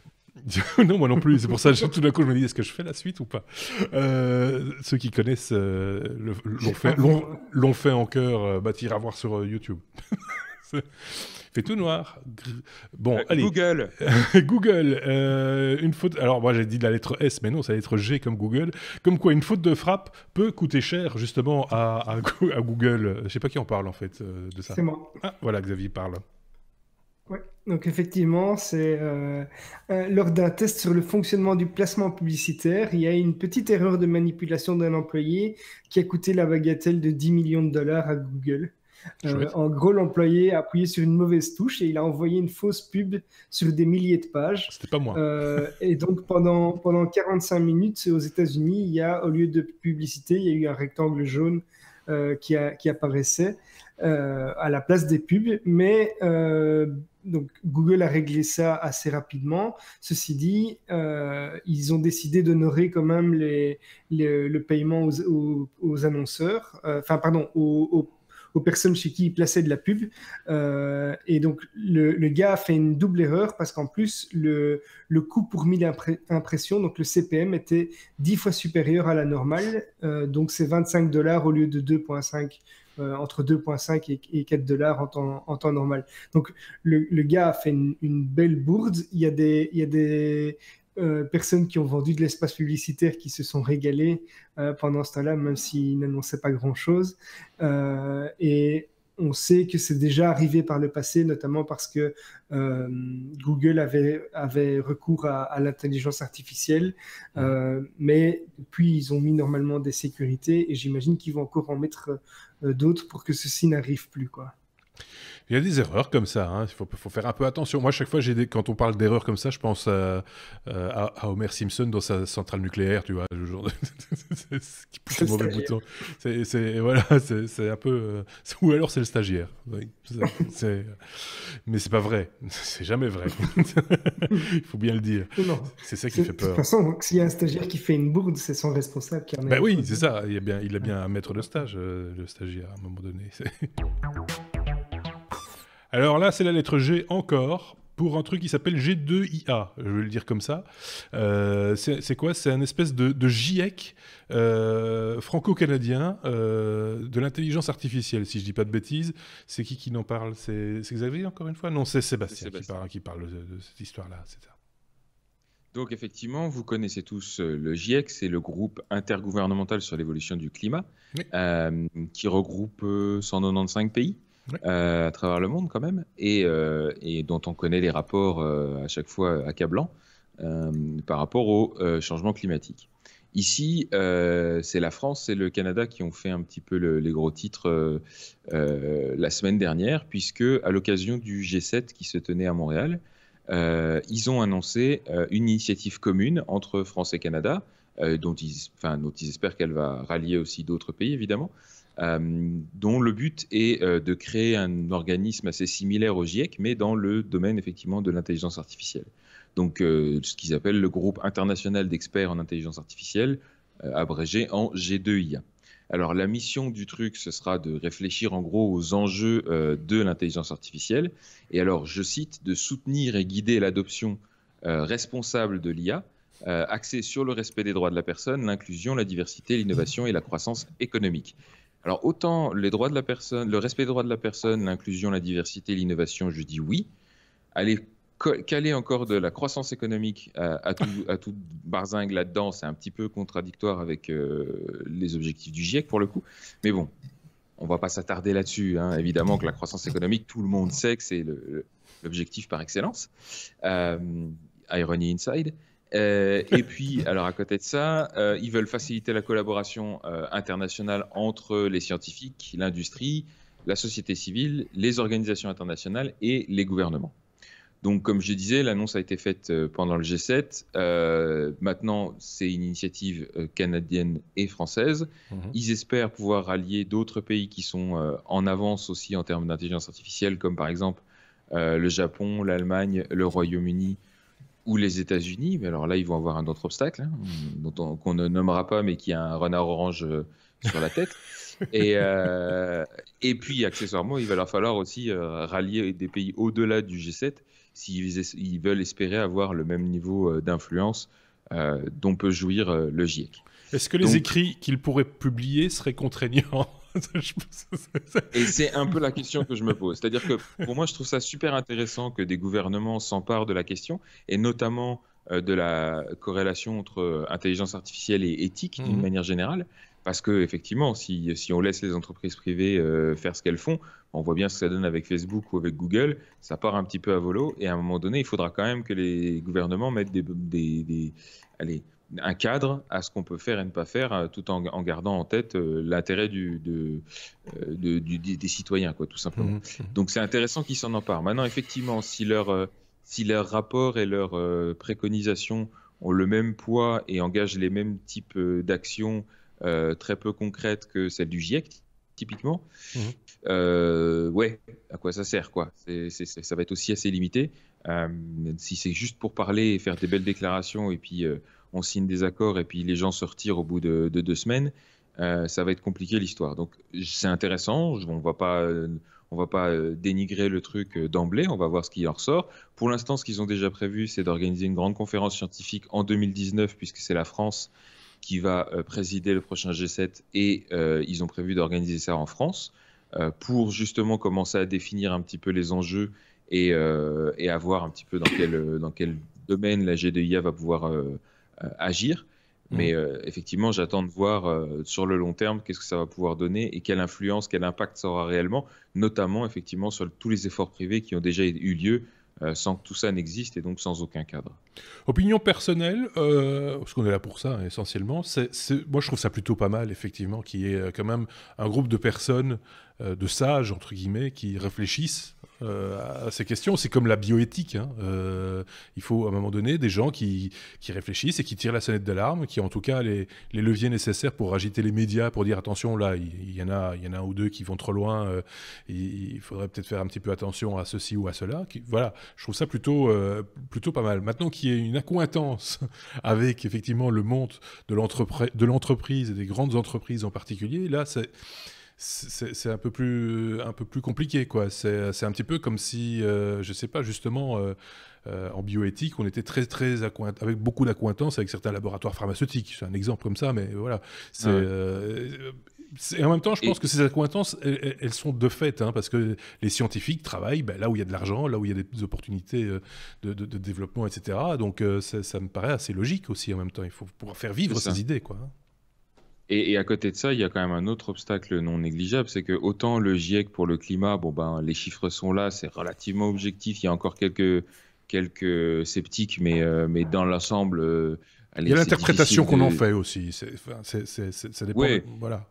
Non, moi non plus. C'est pour ça que tout d'un coup, je me dis, est-ce que je fais la suite ou pas Ceux qui connaissent l'ont fait en cœur, t'ira voir sur YouTube. Fait tout noir. Bon, allez.
Google.
Google. Une faute. Alors, moi, j'ai dit de la lettre S, mais non, c'est la lettre G comme Google. Comme quoi, une faute de frappe peut coûter cher, justement, à Google. Je ne sais pas qui en parle, en fait, de ça.
C'est moi.
Ah, voilà, Xavier parle.
Ouais. Donc, effectivement, c'est lors d'un test sur le fonctionnement du placement publicitaire, il y a une petite erreur de manipulation d'un employé qui a coûté la bagatelle de 10 millions de dollars à Google. En gros, l'employé a appuyé sur une mauvaise touche et il a envoyé une fausse pub sur des milliers de pages.
C'était pas moi.
Et donc, pendant 45 minutes, aux États-Unis, il y a, au lieu de publicité, il y a eu un rectangle jaune qui apparaissait à la place des pubs. Mais donc, Google a réglé ça assez rapidement. Ceci dit, ils ont décidé d'honorer quand même le paiement aux annonceurs, aux personnes chez qui il plaçait de la pub. Et donc, le gars a fait une double erreur parce qu'en plus, le coût pour 1000 impressions, donc le CPM, était 10 fois supérieur à la normale. Donc, c'est 25 $ au lieu de 2,5 entre 2,5 et 4 $ en temps normal. Donc, le gars a fait une belle bourde. Il y a des personnes qui ont vendu de l'espace publicitaire qui se sont régalées pendant ce temps-là, même s'ils n'annonçaient pas grand-chose. Et on sait que c'est déjà arrivé par le passé, notamment parce que Google avait recours à l'intelligence artificielle, mais depuis, ils ont mis normalement des sécurités et j'imagine qu'ils vont encore en mettre d'autres pour que ceci n'arrive plus, quoi.
Il y a des erreurs comme ça, hein. Faut faire un peu attention. Moi, chaque fois, quand on parle d'erreurs comme ça, je pense à Homer Simpson dans sa centrale nucléaire, tu vois, le genre qui pousse le mauvais bouton. C'est un peu... Ou alors, c'est le stagiaire. Mais c'est pas vrai. C'est jamais vrai. Il faut bien le dire.
Non.
C'est ça qui fait peur.
De toute façon, s'il y a un stagiaire qui fait une bourde, c'est son responsable qui en est.
Ben oui, c'est ça. Il a bien un maître de stage, le stagiaire, à un moment donné. Alors là, c'est la lettre G encore, pour un truc qui s'appelle G2IA, je vais le dire comme ça. C'est quoi? C'est un espèce de GIEC franco-canadien de l'intelligence artificielle, si je dis pas de bêtises. C'est qui n'en parle? C'est Xavier, encore une fois? Non, c'est Sébastien qui parle de cette histoire-là, c'est ça.
Donc effectivement, vous connaissez tous le GIEC, c'est le groupe intergouvernemental sur l'évolution du climat, oui. Qui regroupe 195 pays. Oui. À travers le monde quand même, et dont on connaît les rapports à chaque fois accablants par rapport au changement climatique. Ici, c'est la France et le Canada qui ont fait un petit peu les gros titres la semaine dernière, puisque à l'occasion du G7 qui se tenait à Montréal, ils ont annoncé une initiative commune entre France et Canada, dont ils espèrent qu'elle va rallier aussi d'autres pays évidemment, dont le but est de créer un organisme assez similaire au GIEC, mais dans le domaine effectivement de l'intelligence artificielle. Donc ce qu'ils appellent le groupe international d'experts en intelligence artificielle, abrégé en G2IA. Alors, la mission du truc, ce sera de réfléchir en gros aux enjeux de l'intelligence artificielle. Et alors, je cite, de soutenir et guider l'adoption responsable de l'IA, axée sur le respect des droits de la personne, l'inclusion, la diversité, l'innovation et la croissance économique. Alors, autant les droits de la personne, le respect des droits de la personne, l'inclusion, la diversité, l'innovation, je dis oui. Aller caler encore de la croissance économique à tout barzingue là-dedans, c'est un petit peu contradictoire avec les objectifs du GIEC pour le coup. Mais bon, on ne va pas s'attarder là-dessus. Hein. Évidemment que la croissance économique, tout le monde sait que c'est l'objectif par excellence. Irony inside. Et puis, alors à côté de ça, ils veulent faciliter la collaboration internationale entre les scientifiques, l'industrie, la société civile, les organisations internationales et les gouvernements. Donc, comme je disais, l'annonce a été faite pendant le G7. Maintenant, c'est une initiative canadienne et française. Ils espèrent pouvoir rallier d'autres pays qui sont en avance aussi en termes d'intelligence artificielle, comme par exemple le Japon, l'Allemagne, le Royaume-Uni ou les États-Unis. Mais alors là, ils vont avoir un autre obstacle, hein, qu'on ne nommera pas, mais qui a un renard orange sur la tête. Et puis, accessoirement, il va leur falloir aussi rallier des pays au-delà du G7 s'ils veulent espérer avoir le même niveau d'influence dont peut jouir le GIEC.
Est-ce que les écrits qu'ils pourraient publier seraient contraignants?
Et c'est un peu la question que je me pose. C'est-à-dire que pour moi, je trouve ça super intéressant que des gouvernements s'emparent de la question, et notamment de la corrélation entre intelligence artificielle et éthique d'une manière générale. Parce qu'effectivement, si on laisse les entreprises privées faire ce qu'elles font, on voit bien ce que ça donne avec Facebook ou avec Google, ça part un petit peu à volo, et à un moment donné, il faudra quand même que les gouvernements mettent un cadre à ce qu'on peut faire et ne pas faire, tout en gardant en tête l'intérêt des citoyens, quoi, tout simplement. Donc c'est intéressant qu'ils s'en emparent. Maintenant, effectivement, si leurs rapports et leurs préconisations ont le même poids et engagent les mêmes types d'actions très peu concrètes que celles du GIEC, typiquement, ouais, à quoi ça sert, quoi. Ça va être aussi assez limité. Si c'est juste pour parler et faire des belles déclarations et puis on signe des accords et puis les gens se retirent au bout de 2 semaines, ça va être compliqué l'histoire. Donc c'est intéressant, on va pas dénigrer le truc d'emblée, on va voir ce qui en ressort. Pour l'instant, ce qu'ils ont déjà prévu, c'est d'organiser une grande conférence scientifique en 2019, puisque c'est la France qui va présider le prochain G7, et ils ont prévu d'organiser ça en France pour justement commencer à définir un petit peu les enjeux et à voir un petit peu dans quel domaine la G2IA va pouvoir agir. Mais effectivement, j'attends de voir sur le long terme qu'est-ce que ça va pouvoir donner et quelle influence, quel impact ça aura réellement, notamment effectivement sur tous les efforts privés qui ont déjà eu lieu sans que tout ça n'existe et donc sans aucun cadre.
Opinion personnelle, parce qu'on est là pour ça essentiellement, moi je trouve ça plutôt pas mal effectivement qu'il y ait quand même un groupe de personnes, de sages entre guillemets, qui réfléchissent à ces questions. C'est comme la bioéthique, hein. Il faut à un moment donné des gens qui réfléchissent et qui tirent la sonnette d'alarme, qui ont en tout cas les leviers nécessaires pour agiter les médias, pour dire attention, là il y en a un ou deux qui vont trop loin, il faudrait peut-être faire un petit peu attention à ceci ou à cela. Voilà, je trouve ça plutôt pas mal. Maintenant qu'il y ait une accointance avec effectivement le monde de l'entreprise et des grandes entreprises en particulier, là c'est un peu plus compliqué, quoi. C'est un petit peu comme si, je sais pas, justement, en bioéthique, on était très avec beaucoup d'accointance avec certains laboratoires pharmaceutiques. C'est un exemple comme ça, mais voilà. Et en même temps, je pense que ces accointances, elles sont de fait, hein, parce que les scientifiques travaillent là où il y a de l'argent, là où il y a des opportunités de développement, etc. Donc ça me paraît assez logique aussi en même temps. Il faut pouvoir faire vivre ces idées, quoi.
Et à côté de ça, il y a quand même un autre obstacle non négligeable, c'est que autant le GIEC pour le climat, les chiffres sont là, c'est relativement objectif. Il y a encore quelques sceptiques, mais dans l'ensemble,
il y a l'interprétation qu'on en fait aussi. Ça dépend.
Ouais.
Voilà.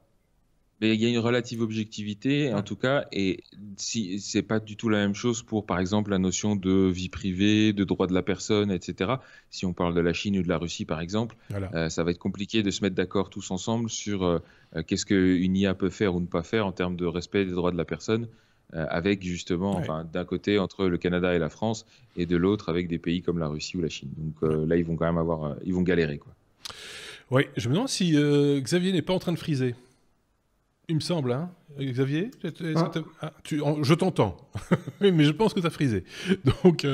Mais il y a une relative objectivité, en tout cas, et si c'est pas du tout la même chose pour, par exemple, la notion de vie privée, de droit de la personne, etc. Si on parle de la Chine ou de la Russie, par exemple, voilà. Ça va être compliqué de se mettre d'accord tous ensemble sur qu'est-ce qu'une IA peut faire ou ne pas faire en termes de respect des droits de la personne, avec justement, d'un côté entre le Canada et la France, et de l'autre avec des pays comme la Russie ou la Chine. Donc là, ils vont quand même ils vont galérer, quoi.
Oui, je me demande si Xavier n'est pas en train de friser. Il me semble, hein. Xavier, je t'entends, mais je pense que tu as frisé. Donc,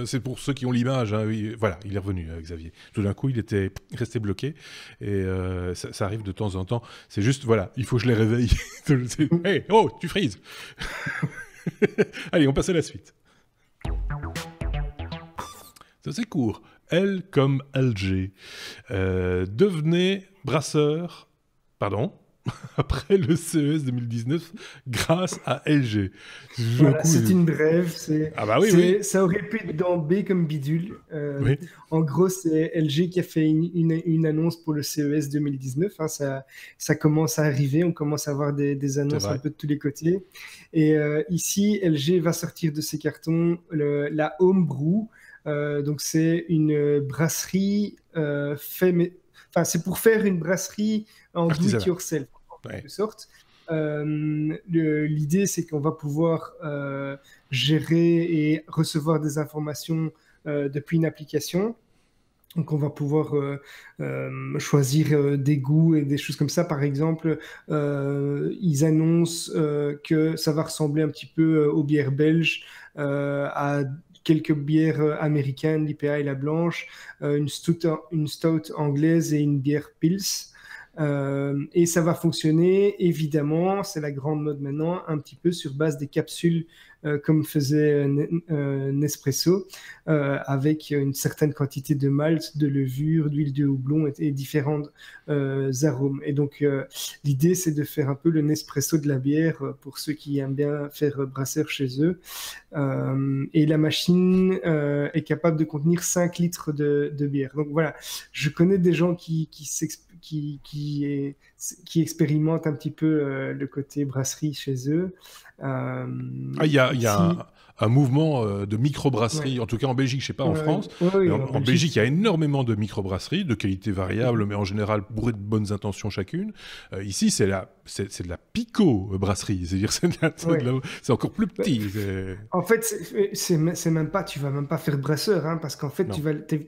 c'est pour ceux qui ont l'image. Hein, oui, voilà, il est revenu, Xavier. Tout d'un coup, il était resté bloqué. Et ça arrive de temps en temps. C'est juste, voilà, il faut que je les réveille. Hey, oh, tu frises. Allez, on passe à la suite. Ça, c'est court. L comme LG. Devenez brasseur... Pardon après le CES 2019 grâce à LG.
Voilà, c'est une brève.
Ah bah oui.
Ça aurait pu être dans B comme bidule.
Oui.
En gros, c'est LG qui a fait une annonce pour le CES 2019. Hein, ça commence à arriver. On commence à avoir des annonces un peu de tous les côtés. Et ici, LG va sortir de ses cartons la Homebrew. Donc, c'est une brasserie c'est pour faire une brasserie en do it yourself, en quelque sorte. L'idée, c'est qu'on va pouvoir gérer et recevoir des informations depuis une application. Donc, on va pouvoir choisir des goûts et des choses comme ça. Par exemple, ils annoncent que ça va ressembler un petit peu aux bières belges, à quelques bières américaines, l'IPA et la blanche, une stout anglaise et une bière Pils. Et ça va fonctionner, évidemment, c'est la grande mode maintenant, un petit peu sur base des capsules comme faisait Nespresso, avec une certaine quantité de malt, de levure, d'huile de houblon et différents arômes. Et donc, l'idée, c'est de faire un peu le Nespresso de la bière pour ceux qui aiment bien faire brasseur chez eux. Et la machine est capable de contenir 5 litres de bière. Donc voilà, je connais des gens qui expérimentent un petit peu le côté brasserie chez eux.
Il y a un mouvement de microbrasserie, en tout cas en Belgique, je ne sais pas en France. En Belgique, il y a énormément de microbrasseries, de qualité variable, mais en général bourrées de bonnes intentions chacune. Ici, c'est de la pico-brasserie, c'est-à-dire c'est encore plus petit.
En fait, c'est même pas, tu vas même pas faire brasseur, hein, parce qu'en fait,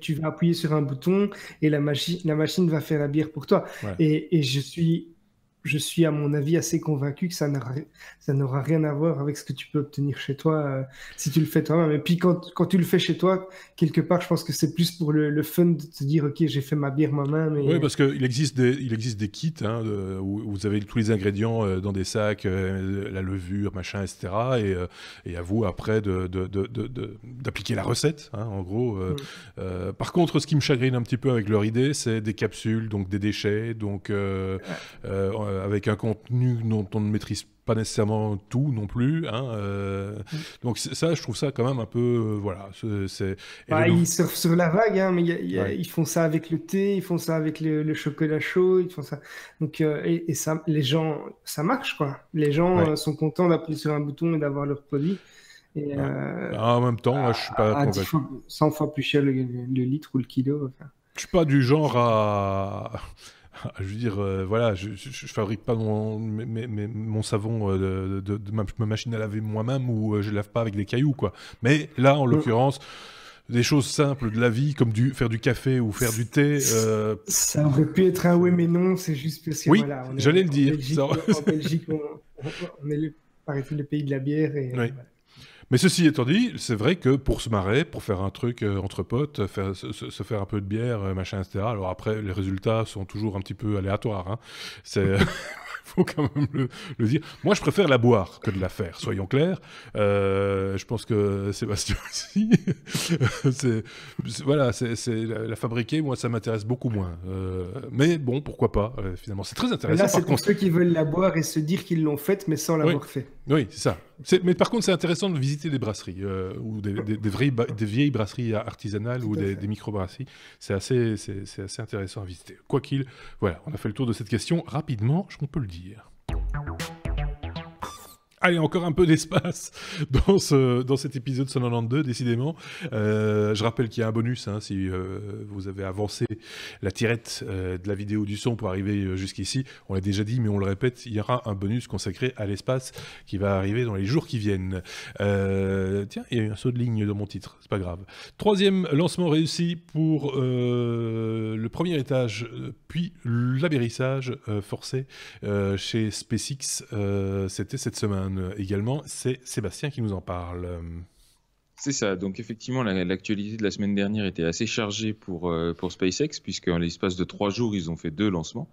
tu vas appuyer sur un bouton et la machine va faire la bière pour toi. Ouais. Et je suis, à mon avis, assez convaincu que ça n'aura rien à voir avec ce que tu peux obtenir chez toi si tu le fais toi-même. Et puis, quand tu le fais chez toi, quelque part, je pense que c'est plus pour le fun de te dire, OK, j'ai fait ma bière moi-même.
Oui, parce qu'il existe des kits où vous avez tous les ingrédients dans des sacs, la levure, machin, etc. Et à vous, après, d'appliquer la recette, hein, en gros. Par contre, ce qui me chagrine un petit peu avec leur idée, c'est des capsules, donc des déchets, donc... avec un contenu dont on ne maîtrise pas nécessairement tout non plus. Hein, donc ça, je trouve ça quand même un peu... voilà.
Ils surfent sur la vague, hein, mais ils font ça avec le thé, ils font ça avec le chocolat chaud, ils font ça. Donc, et ça, les gens, ça marche, quoi. Les gens sont contents d'appuyer sur un bouton et d'avoir leur produit. Et,
en même temps, moi, je suis pas convaincu.
100 fois plus cher le litre ou le kilo. Enfin.
Je suis pas du genre à... Je veux dire, voilà, je fabrique pas mon savon de ma machine à laver moi-même ou je lave pas avec des cailloux, quoi. Mais là, en l'occurrence, des choses simples de la vie, comme faire du café ou faire du thé...
Ça aurait pu être un oui, mais non, c'est juste parce que...
Oui,
voilà,
j'allais le dire.
En Belgique, on est, paraît-il, le pays de la bière. Et,
oui. Voilà. Mais ceci étant dit, c'est vrai que pour se marrer, pour faire un truc entre potes, se faire un peu de bière, machin, etc. Alors après, les résultats sont toujours un petit peu aléatoires. Hein. C'est... faut quand même le dire. Moi, je préfère la boire que de la faire, soyons clairs. Je pense que Sébastien aussi. Voilà, la fabriquer, moi, ça m'intéresse beaucoup moins. Mais bon, pourquoi pas, finalement. C'est très intéressant.
Là, c'est pour ceux qui veulent la boire et se dire qu'ils l'ont faite, mais sans l'avoir fait.
Oui, c'est ça. Mais par contre, c'est intéressant de visiter des brasseries, ou des vieilles brasseries artisanales ou des microbrasseries. C'est assez intéressant à visiter. Quoi qu'il, voilà, on a fait le tour de cette question rapidement, on peut le dire. Allez, encore un peu d'espace dans cet épisode 192, décidément. Je rappelle qu'il y a un bonus, hein, si vous avez avancé la tirette de la vidéo du son pour arriver jusqu'ici. On l'a déjà dit, mais on le répète, il y aura un bonus consacré à l'espace qui va arriver dans les jours qui viennent. Tiens, il y a eu un saut de ligne dans mon titre, c'est pas grave. Troisième lancement réussi pour le premier étage, puis l'amérissage forcé chez SpaceX. C'était cette semaine. Également, c'est Sébastien qui nous en parle.
C'est ça, donc effectivement l'actualité de la semaine dernière était assez chargée pour SpaceX, puisque en l'espace de 3 jours, ils ont fait 2 lancements.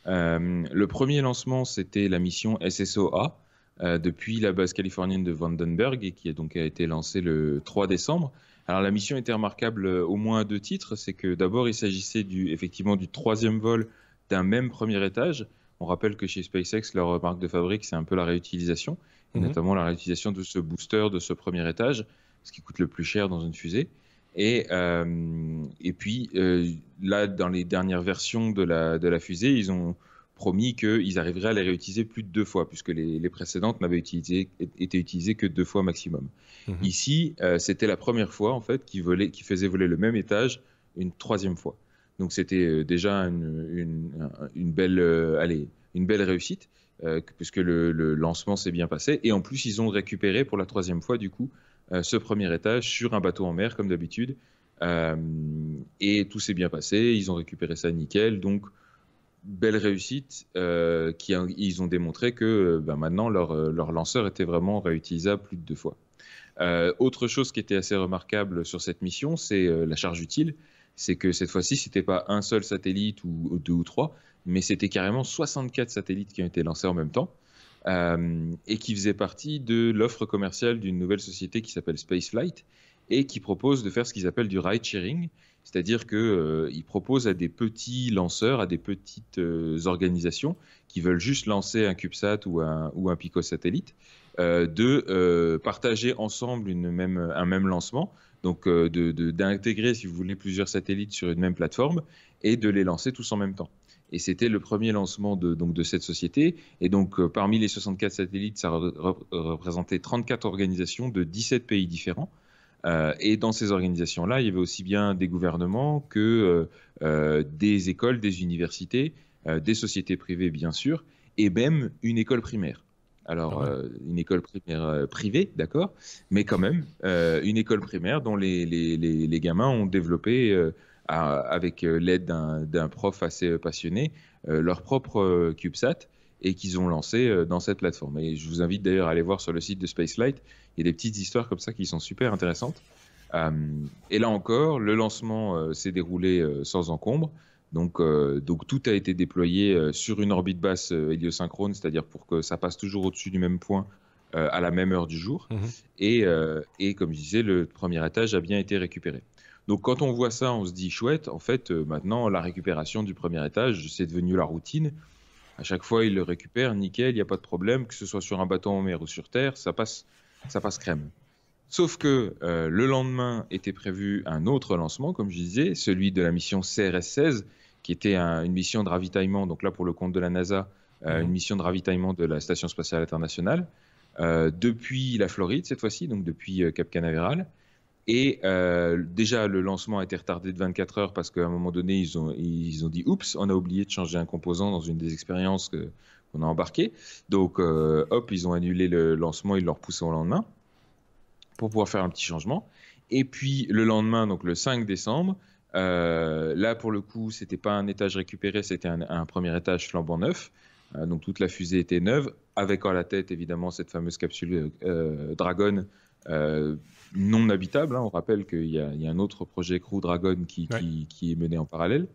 Le premier lancement, c'était la mission SSO-A depuis la base californienne de Vandenberg, et qui a été lancée le 3 décembre. Alors la mission était remarquable au moins à 2 titres, c'est que d'abord il s'agissait effectivement du 3e vol d'un même premier étage. On rappelle que chez SpaceX, leur marque de fabrique, c'est un peu la réutilisation, et notamment la réutilisation de ce booster de ce premier étage, ce qui coûte le plus cher dans une fusée. Et puis, là, dans les dernières versions de la fusée, ils ont promis qu'ils arriveraient à les réutiliser plus de 2 fois, puisque les précédentes n'avaient été utilisées que 2 fois maximum. Ici, c'était la première fois, en fait, qu'ils faisaient voler le même étage une 3e fois. Donc c'était déjà une belle réussite, puisque le lancement s'est bien passé. Et en plus, ils ont récupéré pour la 3e fois, du coup, ce premier étage sur un bateau en mer, comme d'habitude. Et tout s'est bien passé, ils ont récupéré ça nickel. Donc, belle réussite. Ils ont démontré que maintenant, leur lanceur était vraiment réutilisable plus de 2 fois. Autre chose qui était assez remarquable sur cette mission, c'est la charge utile. C'est que cette fois-ci, ce n'était pas un seul satellite ou 2 ou 3, mais c'était carrément 64 satellites qui ont été lancés en même temps, et qui faisaient partie de l'offre commerciale d'une nouvelle société qui s'appelle Spaceflight, et qui propose de faire ce qu'ils appellent du ride-sharing, c'est-à-dire qu'ils proposent à des petits lanceurs, à des petites organisations qui veulent juste lancer un CubeSat ou un picosatellite, de partager ensemble un même lancement, donc d'intégrer, si vous voulez, plusieurs satellites sur une même plateforme et de les lancer tous en même temps. Et c'était le premier lancement de cette société. Et donc, parmi les 64 satellites, ça représentait 34 organisations de 17 pays différents. Et dans ces organisations-là, il y avait aussi bien des gouvernements que des écoles, des universités, des sociétés privées, bien sûr, et même une école primaire. Alors, une école primaire privée, d'accord, mais quand même, une école primaire dont les gamins ont développé, avec l'aide d'un prof assez passionné, leur propre CubeSat, et qu'ils ont lancé dans cette plateforme. Et je vous invite d'ailleurs à aller voir sur le site de Spaceflight, il y a des petites histoires comme ça qui sont super intéressantes. Et là encore, le lancement s'est déroulé sans encombre. Donc tout a été déployé sur une orbite basse héliosynchrone, c'est-à-dire pour que ça passe toujours au-dessus du même point à la même heure du jour. Et comme je disais, le premier étage a bien été récupéré. Donc quand on voit ça, on se dit chouette, en fait, maintenant, la récupération du premier étage, c'est devenu la routine. À chaque fois, ils le récupèrent, nickel, il n'y a pas de problème, que ce soit sur un bateau en mer ou sur Terre, ça passe crème. Sauf que le lendemain était prévu un autre lancement, comme je disais, celui de la mission CRS-16, qui était une mission de ravitaillement, donc là pour le compte de la NASA, une mission de ravitaillement de la Station spatiale internationale, depuis la Floride cette fois-ci, donc depuis Cap Canaveral. Et déjà, le lancement a été retardé de 24 heures parce qu'à un moment donné, ils ont dit « Oups, on a oublié de changer un composant dans une des expériences qu'on a embarquées. » Donc, hop, ils ont annulé le lancement, ils l'ont repoussé au lendemain pour pouvoir faire un petit changement. Et puis, le lendemain, donc le 5 décembre, là, pour le coup, ce n'était pas un étage récupéré, c'était un premier étage flambant neuf. Donc, toute la fusée était neuve, avec à la tête, évidemment, cette fameuse capsule Dragon, non habitable. On rappelle qu'il y a un autre projet Crew Dragon qui est mené en parallèle.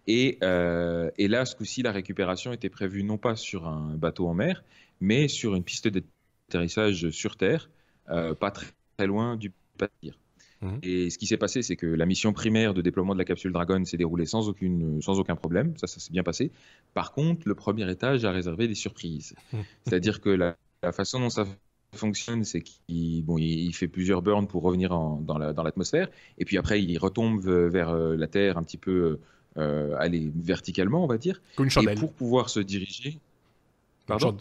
Et là, ce coup-ci, la récupération était prévue non pas sur un bateau en mer, mais sur une piste d'atterrissage sur Terre, pas très loin du navire. Et ce qui s'est passé, c'est que la mission primaire de déploiement de la capsule Dragon s'est déroulée sans aucun problème. Ça s'est bien passé. Par contre, le premier étage a réservé des surprises. C'est-à-dire que la façon dont ça fonctionne, c'est qu'il fait plusieurs burns pour revenir dans l'atmosphère, et puis après il retombe vers la Terre un petit peu verticalement, on va dire.
Comme une chandelle.
Et pour pouvoir se diriger...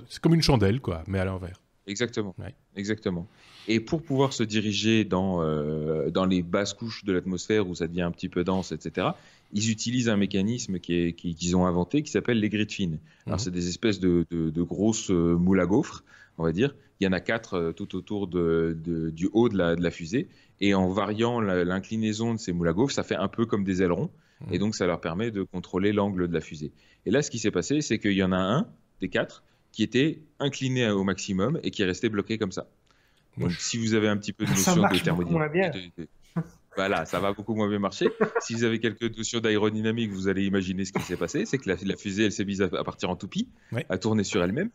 C'est comme une chandelle, quoi, mais à l'envers.
Exactement.
Ouais.
Exactement. Et pour pouvoir se diriger dans les basses couches de l'atmosphère où ça devient un petit peu dense, etc., ils utilisent un mécanisme qu'ils ont inventé qui s'appelle les grid fins. Alors, c'est des espèces de grosses moules à gaufres, on va dire. Il y en a 4 tout autour du haut de la fusée. Et en variant l'inclinaison de ces moules à gaufres, ça fait un peu comme des ailerons. Et donc, ça leur permet de contrôler l'angle de la fusée. Et là, ce qui s'est passé, c'est qu'il y en a un des 4 qui était incliné au maximum et qui est resté bloqué comme ça. Donc, si vous avez un petit peu de
Ça
notion de
marche beaucoup moins bien.
voilà, ça va beaucoup moins bien marcher. Si vous avez quelques notions d'aérodynamique, vous allez imaginer ce qui s'est passé. C'est que la fusée, elle s'est mise à partir en toupie, à tourner sur elle-même.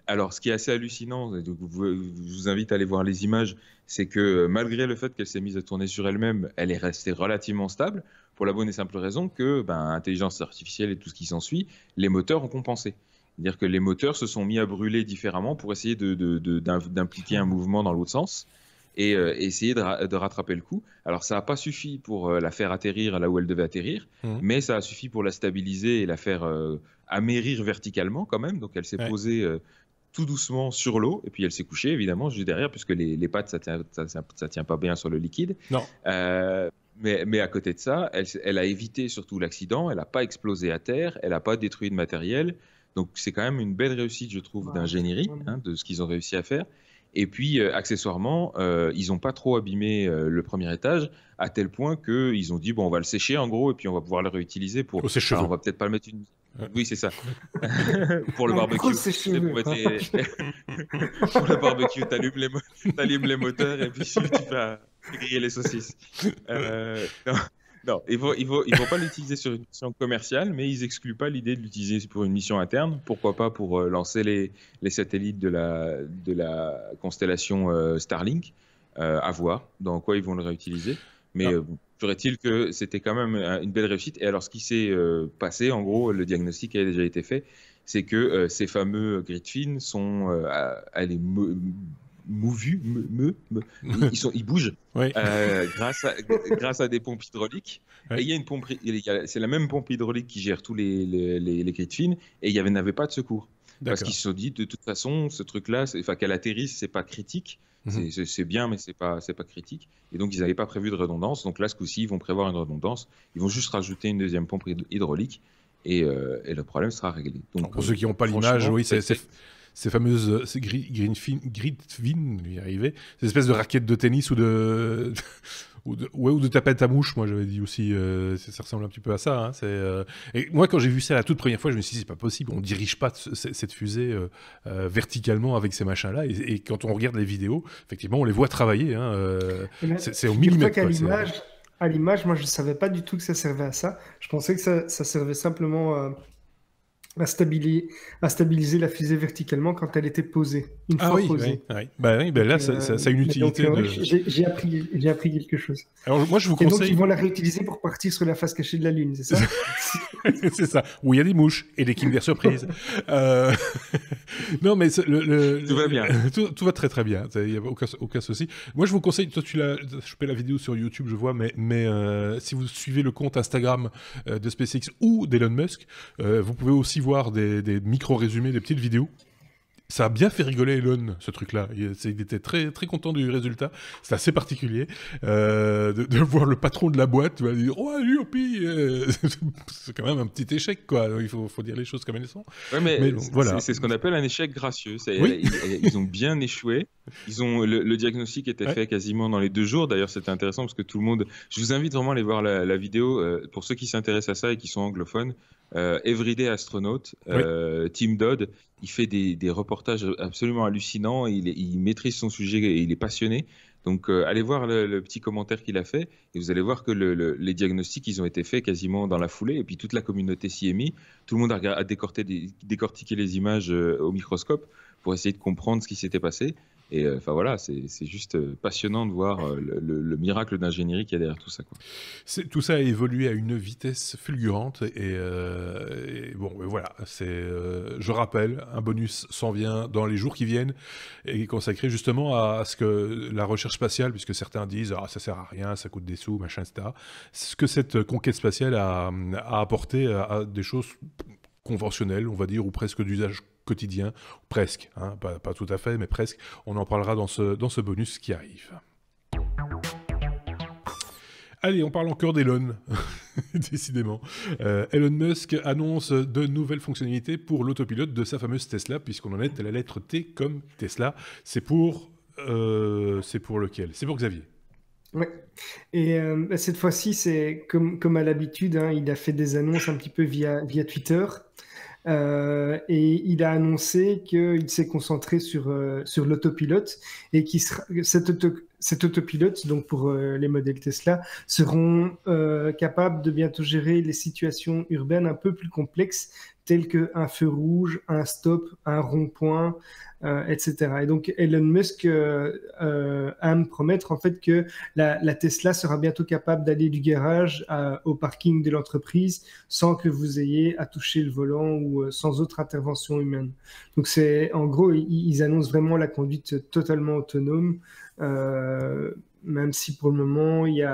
Alors, ce qui est assez hallucinant, donc je vous invite à aller voir les images, c'est que malgré le fait qu'elle s'est mise à tourner sur elle-même, elle est restée relativement stable, pour la bonne et simple raison que, intelligence artificielle et tout ce qui s'ensuit, les moteurs ont compensé. C'est-à-dire que les moteurs se sont mis à brûler différemment pour essayer d'impliquer un mouvement dans l'autre sens et essayer de rattraper le coup. Alors, ça n'a pas suffi pour la faire atterrir là où elle devait atterrir, mais ça a suffi pour la stabiliser et la faire amérir verticalement quand même. Donc, elle s'est posée tout doucement sur l'eau et puis elle s'est couchée, évidemment, juste derrière, puisque les pattes, ça tient pas bien sur le liquide.
Non.
Mais à côté de ça, elle a évité surtout l'accident, elle n'a pas explosé à terre, elle n'a pas détruit de matériel. Donc, c'est quand même une belle réussite, je trouve, d'ingénierie, de ce qu'ils ont réussi à faire. Et puis, accessoirement, ils n'ont pas trop abîmé le premier étage, à tel point qu'ils ont dit, bon, on va le sécher, en gros, et puis on va pouvoir le réutiliser pour...
Alors,
on va peut-être pas le mettre une... Oui, c'est ça. Pour le barbecue. Pour le barbecue, t'allumes les moteurs, et puis tu vas griller les saucisses. Non, ils vont pas l'utiliser sur une mission commerciale, mais ils excluent pas l'idée de l'utiliser pour une mission interne. Pourquoi pas pour lancer les satellites de la constellation Starlink, à voir dans quoi ils vont le réutiliser. Mais ferait-il que c'était quand même une belle réussite. Et alors, ce qui s'est passé, en gros, le diagnostic a déjà été fait, c'est que ces fameux grid fins sont ils bougent grâce à des pompes hydrauliques. Et il y a une pompe, c'est la même pompe hydraulique qui gère tous les grid fins, et il n'avait pas de secours. Parce qu'ils se sont dit, de toute façon, ce truc-là, qu'elle atterrisse, c'est pas critique. C'est bien, mais c'est pas critique. Et donc, ils n'avaient pas prévu de redondance. Donc là, ce coup-ci, ils vont prévoir une redondance. Ils vont juste rajouter une deuxième pompe hydraulique, et le problème sera réglé. Donc,
pour ceux qui n'ont pas l'image, oui, ces fameuses grid fins, y arriver, ces espèces de raquettes de tennis ou de tapette à mouche, moi j'avais dit aussi, ça ressemble un petit peu à ça. Et moi, quand j'ai vu ça la toute première fois, je me suis dit, c'est pas possible, on dirige pas cette fusée verticalement avec ces machins-là. Et quand on regarde les vidéos, effectivement, on les voit travailler. C'est au millimètre.
À l'image, moi je savais pas du tout que ça servait à ça. Je pensais que ça servait simplement à stabiliser la fusée verticalement quand elle était posée. Une fois posée.
Là, ça a une utilité.
J'ai appris quelque chose.
Alors, moi, je vous conseille...
Et donc, ils vont la réutiliser pour partir sur la face cachée de la Lune, c'est ça?
C'est ça. Où il y a des mouches et des Kinder Surprise. Non, mais
tout va bien.
Tout va très très bien. Il n'y a aucun souci. Moi, je vous conseille... Toi, tu l'as chopé la vidéo sur YouTube, je vois, mais si vous suivez le compte Instagram de SpaceX ou d'Elon Musk, vous pouvez aussi voir des micro-résumés, des petites vidéos. Ça a bien fait rigoler Elon, ce truc-là. Il était très, très content du résultat. C'est assez particulier de voir le patron de la boîte dire « Oh, youpi !» C'est quand même un petit échec, quoi. Il faut dire les choses comme elles sont.
Ouais, mais voilà. C'est ce qu'on appelle un échec gracieux. Ils ont bien échoué. Le diagnostic était fait quasiment dans les 2 jours. D'ailleurs, c'était intéressant parce que tout le monde... Je vous invite vraiment à aller voir la vidéo. Pour ceux qui s'intéressent à ça et qui sont anglophones, Everyday Astronaut, Tim Dodd, il fait des reportages absolument hallucinants, il maîtrise son sujet et il est passionné. Donc allez voir le petit commentaire qu'il a fait et vous allez voir que les diagnostics, ils ont été faits quasiment dans la foulée et puis toute la communauté s'y est mise. Tout le monde a décortiqué les images au microscope pour essayer de comprendre ce qui s'était passé. Et voilà, c'est juste passionnant de voir le miracle d'ingénierie qu'il y a derrière tout ça, quoi.
Tout ça a évolué à une vitesse fulgurante et bon, voilà. Je rappelle, un bonus s'en vient dans les jours qui viennent et consacré justement à ce que la recherche spatiale, puisque certains disent ça sert à rien, ça coûte des sous, machin, etc. Ce que cette conquête spatiale a apporté à des choses conventionnelles, on va dire, ou presque d'usage quotidien, presque, hein, pas tout à fait, mais presque. On en parlera dans ce bonus qui arrive. Allez, on parle encore d'Elon, décidément. Elon Musk annonce de nouvelles fonctionnalités pour l'autopilote de sa fameuse Tesla, puisqu'on en est à la lettre T comme Tesla. C'est pour lequel? C'est pour Xavier.
Ouais. Et cette fois-ci, c'est comme à l'habitude, hein, il a fait des annonces un petit peu via Twitter. Et il a annoncé qu'il s'est concentré sur l'autopilote et cet autopilote, donc pour les modèles Tesla, seront capables de bientôt gérer les situations urbaines un peu plus complexes, telles qu'un feu rouge, un stop, un rond-point, etc. Et donc Elon Musk aime promettre en fait que la Tesla sera bientôt capable d'aller du garage au parking de l'entreprise sans que vous ayez à toucher le volant ou sans autre intervention humaine. Donc en gros, ils annoncent vraiment la conduite totalement autonome. Même si pour le moment, il y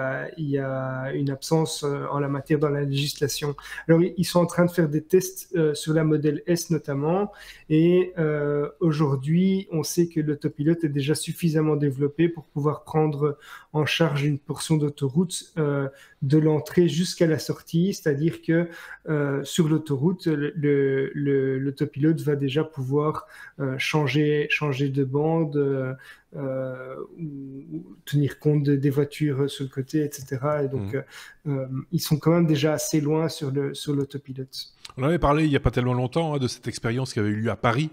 a une absence en la matière dans la législation. Alors, ils sont en train de faire des tests sur la modèle S notamment, et aujourd'hui, on sait que l'autopilote est déjà suffisamment développé pour pouvoir prendre en charge une portion d'autoroute de l'entrée jusqu'à la sortie, c'est-à-dire que sur l'autoroute, l'autopilote va déjà pouvoir changer de bande, ou tenir compte des voitures sur le côté, etc. Et donc, ils sont quand même déjà assez loin sur l'autopilote.
On avait parlé il n'y a pas tellement longtemps de cette expérience qui avait eu lieu à Paris,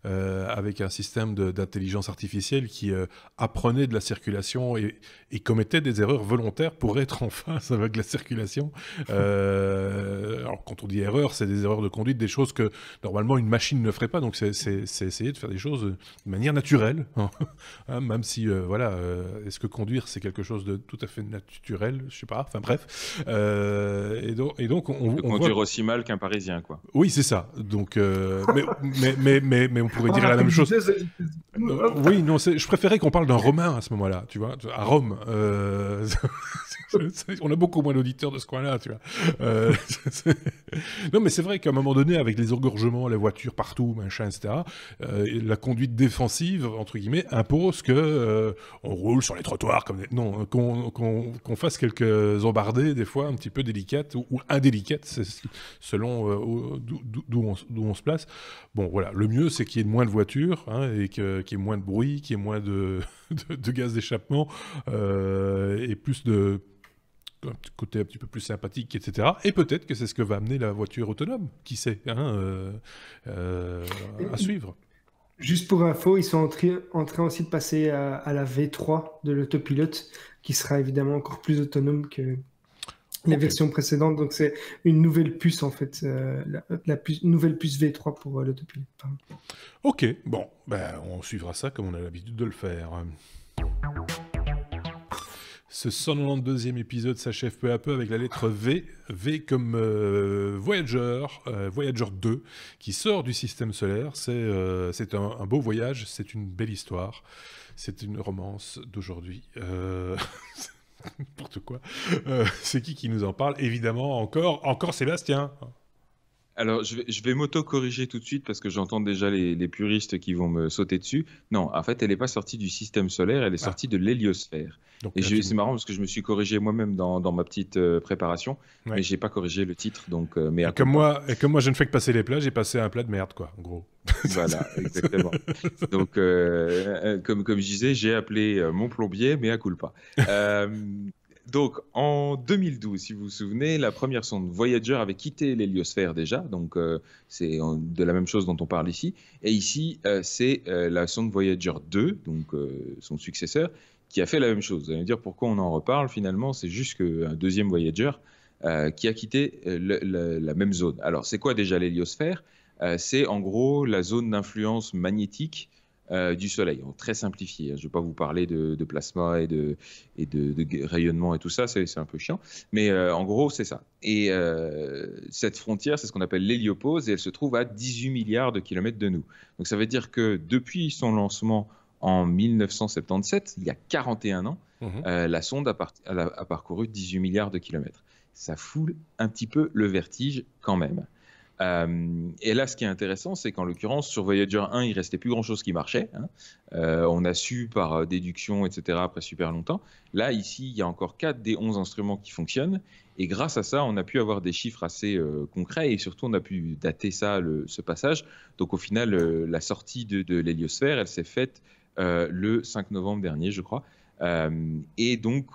avec un système d'intelligence artificielle qui apprenait de la circulation et commettait des erreurs volontaires pour être en phase avec la circulation. Alors, quand on dit erreur, c'est des erreurs de conduite, des choses que normalement une machine ne ferait pas. Donc, c'est essayer de faire des choses de manière naturelle. Hein, même si, est-ce que conduire, c'est quelque chose de tout à fait naturel? Je sais pas. Enfin, bref. Et donc on
conduire aussi mal qu'un Parisien, quoi.
Oui, c'est ça. Donc, mais on pourrait dire la même chose. Oui, non, je préférais qu'on parle d'un Romain à ce moment-là, tu vois, à Rome. On a beaucoup moins d'auditeurs de ce coin-là, tu vois. Non, mais c'est vrai qu'à un moment donné, avec les engorgements, les voitures partout, machin, etc., la conduite défensive, entre guillemets, impose que on roule sur les trottoirs, qu'on fasse quelques embardées, des fois un petit peu délicates ou indélicates, selon d'où on se place. Bon, voilà, le mieux, c'est qu'il y ait moins de voitures, hein, et qu'il y ait moins de bruit, qu'il y ait moins de gaz d'échappement, et plus de un petit côté un petit peu plus sympathique, etc. Et peut-être que c'est ce que va amener la voiture autonome, qui sait, hein, à suivre.
Juste pour info, ils sont en train aussi de passer à la V3 de l'autopilote, qui sera évidemment encore plus autonome que les versions précédentes. Donc c'est une nouvelle puce en fait, nouvelle puce V3 pour l'autopilote.
Ok, bon, on suivra ça comme on a l'habitude de le faire. Ce 192e épisode s'achève peu à peu avec la lettre V. V comme Voyager 2, qui sort du système solaire. C'est un beau voyage, c'est une belle histoire. C'est une romance d'aujourd'hui. N'importe quoi. C'est qui nous en parle? Évidemment, encore Sébastien.
Alors, je vais m'auto-corriger tout de suite parce que j'entends déjà les puristes qui vont me sauter dessus. Non, en fait, elle n'est pas sortie du système solaire, elle est sortie de l'héliosphère. Donc, et c'est marrant parce que je me suis corrigé moi-même dans ma petite préparation, mais je n'ai pas corrigé le titre. Donc,
et comme moi, je ne fais que passer les plats, j'ai passé un plat de merde, quoi, en gros.
Voilà, exactement. Donc, comme je disais, j'ai appelé mon plombier, mais à culpa. Donc, en 2012, si vous vous souvenez, la première sonde Voyager avait quitté l'héliosphère déjà. Donc, c'est de la même chose dont on parle ici. Et ici, c'est la sonde Voyager 2, donc son successeur, qui a fait la même chose. Vous allez me dire pourquoi on en reparle finalement. C'est juste qu'un deuxième Voyager qui a quitté la même zone. Alors, c'est quoi déjà l'héliosphère? C'est en gros la zone d'influence magnétique du Soleil, très simplifié. Je ne vais pas vous parler de plasma et de rayonnement et tout ça, c'est un peu chiant. Mais en gros, c'est ça. Et cette frontière, c'est ce qu'on appelle l'héliopause et elle se trouve à 18 milliards de kilomètres de nous. Donc ça veut dire que depuis son lancement en 1977, il y a 41 ans, la sonde a parcouru 18 milliards de kilomètres. Ça fout un petit peu le vertige quand même. Et là, ce qui est intéressant, c'est qu'en l'occurrence, sur Voyager 1, il restait plus grand-chose qui marchait. Hein. On a su par déduction, etc., après super longtemps. Là, ici, il y a encore 4 des 11 instruments qui fonctionnent. Et grâce à ça, on a pu avoir des chiffres assez concrets et surtout, on a pu dater ça, ce passage. Donc, au final, la sortie de l'héliosphère, elle s'est faite le 5 novembre dernier, je crois. Et donc,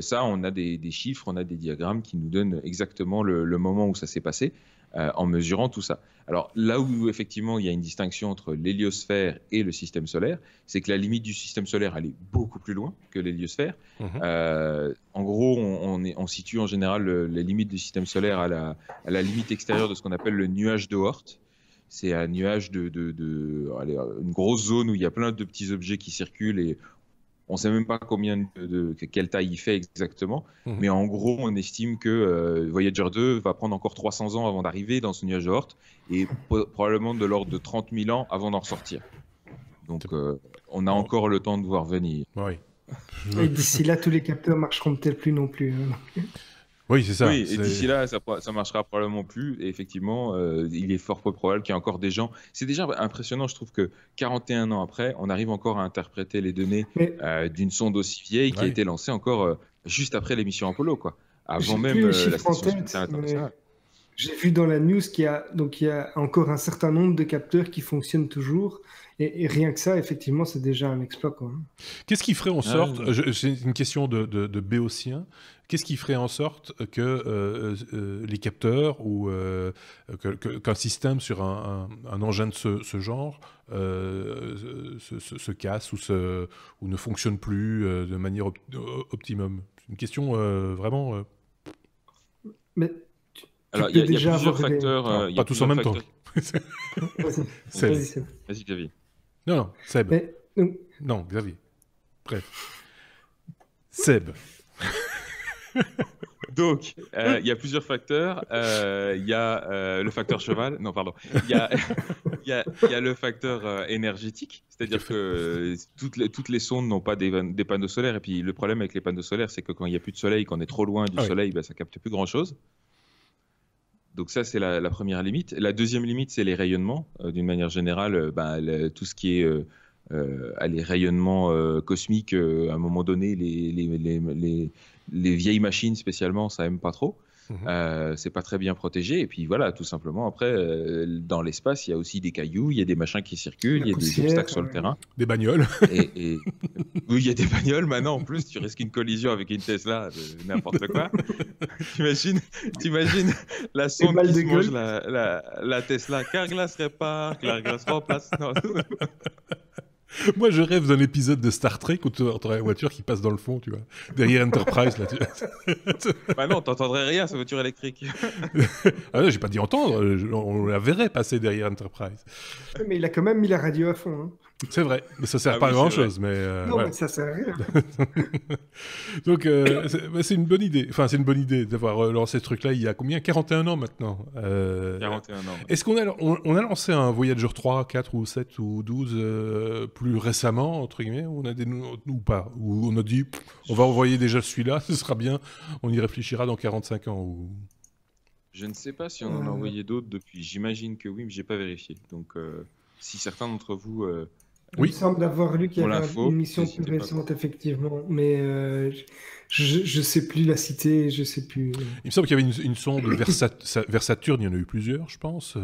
ça, on a des chiffres, on a des diagrammes qui nous donnent exactement le moment où ça s'est passé. En mesurant tout ça. Alors là où effectivement il y a une distinction entre l'héliosphère et le système solaire, c'est que la limite du système solaire elle est beaucoup plus loin que l'héliosphère. En gros, on situe en général les limites du système solaire à la limite extérieure de ce qu'on appelle le nuage de Oort. C'est un nuage allez, une grosse zone où il y a plein de petits objets qui circulent et on ne sait même pas quelle taille il fait exactement, mais en gros, on estime que Voyager 2 va prendre encore 300 ans avant d'arriver dans ce nuage de Oort et probablement de l'ordre de 30 000 ans avant d'en ressortir. Donc, on a encore le temps de voir venir.
Oui.
Et d'ici là, tous les capteurs marcheront peut-être plus non plus.
Oui, c'est ça.
Oui, et d'ici là, ça marchera probablement plus. Et effectivement, il est fort peu probable qu'il y ait encore des gens. C'est déjà impressionnant, je trouve, que 41 ans après, on arrive encore à interpréter les données d'une sonde aussi vieille qui a été lancée encore juste après l'émission Apollo, quoi. Avant même la station spatiale internationale.
J'ai vu dans la news qu'il y a encore un certain nombre de capteurs qui fonctionnent toujours. Et rien que ça, effectivement, c'est déjà un exploit, quoi.
Qu'est-ce qui ferait en sorte, c'est une question de béotien, qu'est-ce qui ferait en sorte que les capteurs ou qu'un système sur un engin de ce genre se casse ou ne fonctionne plus de manière optimum? C'est une question vraiment...
Mais
alors, il y a plusieurs facteurs.
Pas tous en même temps.
Vas-y, Xavier.
Non, Seb. Non, Xavier. Bref. Seb.
Donc, il y a plusieurs facteurs. Il y a le facteur cheval. Non, pardon. Il y a le facteur énergétique. C'est-à-dire que toutes les sondes n'ont pas des panneaux solaires. Et puis, le problème avec les panneaux solaires, c'est que quand il n'y a plus de soleil, qu'on est trop loin du soleil, ça ne capte plus grand-chose. Donc ça, c'est la première limite. La deuxième limite, c'est les rayonnements. D'une manière générale, tout ce qui est les rayonnements cosmiques, à un moment donné, les vieilles machines spécialement, ça n'aime pas trop. C'est pas très bien protégé. Et puis voilà, tout simplement, après, dans l'espace, il y a aussi des cailloux, il y a des machins qui circulent, il y a des obstacles sur le terrain.
Des bagnoles.
Oui, il y a des bagnoles. Maintenant, en plus, tu risques une collision avec une Tesla, n'importe quoi. T'imagines la sonde qui se mange la Tesla. Carglass répare, Carglass remplace. Non.
Moi, je rêve d'un épisode de Star Trek où tu aurais la voiture qui passe dans le fond, tu vois, derrière Enterprise. Là,
bah non, t'entendrais rien, c'est une voiture électrique.
Ah non, j'ai pas dit entendre, on la verrait passer derrière Enterprise.
Mais il a quand même mis la radio à fond. Hein.
C'est vrai, mais ça sert pas à grand-chose. Mais
non, mais ça sert à rien.
Donc, c'est une bonne idée. Enfin, c'est une bonne idée d'avoir lancé ce truc-là il y a combien 41 ans maintenant.
41 ans.
Est-ce qu'on a lancé un Voyager 3, 4 ou 7 ou 12 plus récemment, entre guillemets, on a ou pas, ou on a dit on va envoyer déjà celui-là, ce sera bien, on y réfléchira dans 45 ans ou...
Je ne sais pas si on en a envoyé d'autres depuis, j'imagine que oui, mais j'ai pas vérifié. Donc si certains d'entre vous
il me semble avoir lu qu'il y avait une mission plus récente, effectivement, mais je ne sais plus la citer, je ne sais plus.
Il me semble qu'il y avait une sonde vers Saturne, il y en a eu plusieurs, je pense,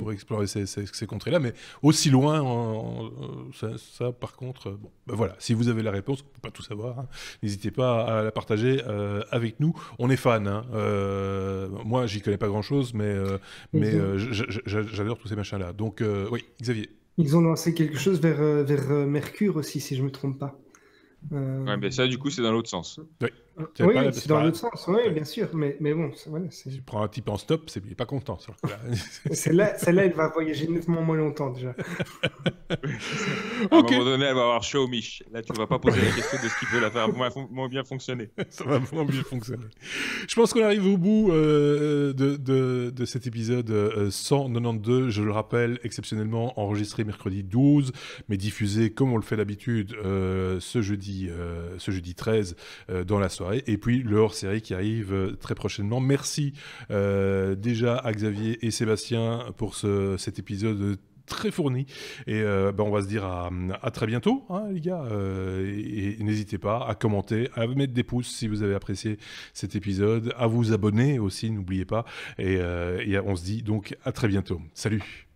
pour explorer ces contrées-là, mais aussi loin, ça par contre, voilà, si vous avez la réponse, on ne peut pas tout savoir, hein, n'hésitez pas à la partager avec nous, on est fans, hein, moi j'y connais pas grand-chose, mais j'adore tous ces machins-là, donc oui, Xavier.
Ils ont lancé quelque chose vers Mercure aussi, si je ne me trompe pas.
Ouais, mais ça, du coup, c'est dans l'autre sens.
Oui,
c'est dans l'autre sens, oui, bien sûr. Mais bon, voilà.
Tu prends un type en stop, il n'est pas content.
Celle-là, elle va voyager nettement moins longtemps déjà.
À un moment donné, elle va avoir chaud au mich. Là, tu ne vas pas poser la question de ce qui peut la faire moins bien fonctionner.
Ça va moins bien fonctionner. Je pense qu'on arrive au bout de cet épisode 192. Je le rappelle, exceptionnellement enregistré mercredi 12, mais diffusé comme on le fait d'habitude ce jeudi 13 dans la soirée. soirée. Et puis le hors-série qui arrive très prochainement. Merci déjà à Xavier et Sébastien pour cet épisode très fourni. Et on va se dire à très bientôt, hein, les gars. Et n'hésitez pas à commenter, à mettre des pouces si vous avez apprécié cet épisode, à vous abonner aussi, n'oubliez pas. Et on se dit donc à très bientôt. Salut!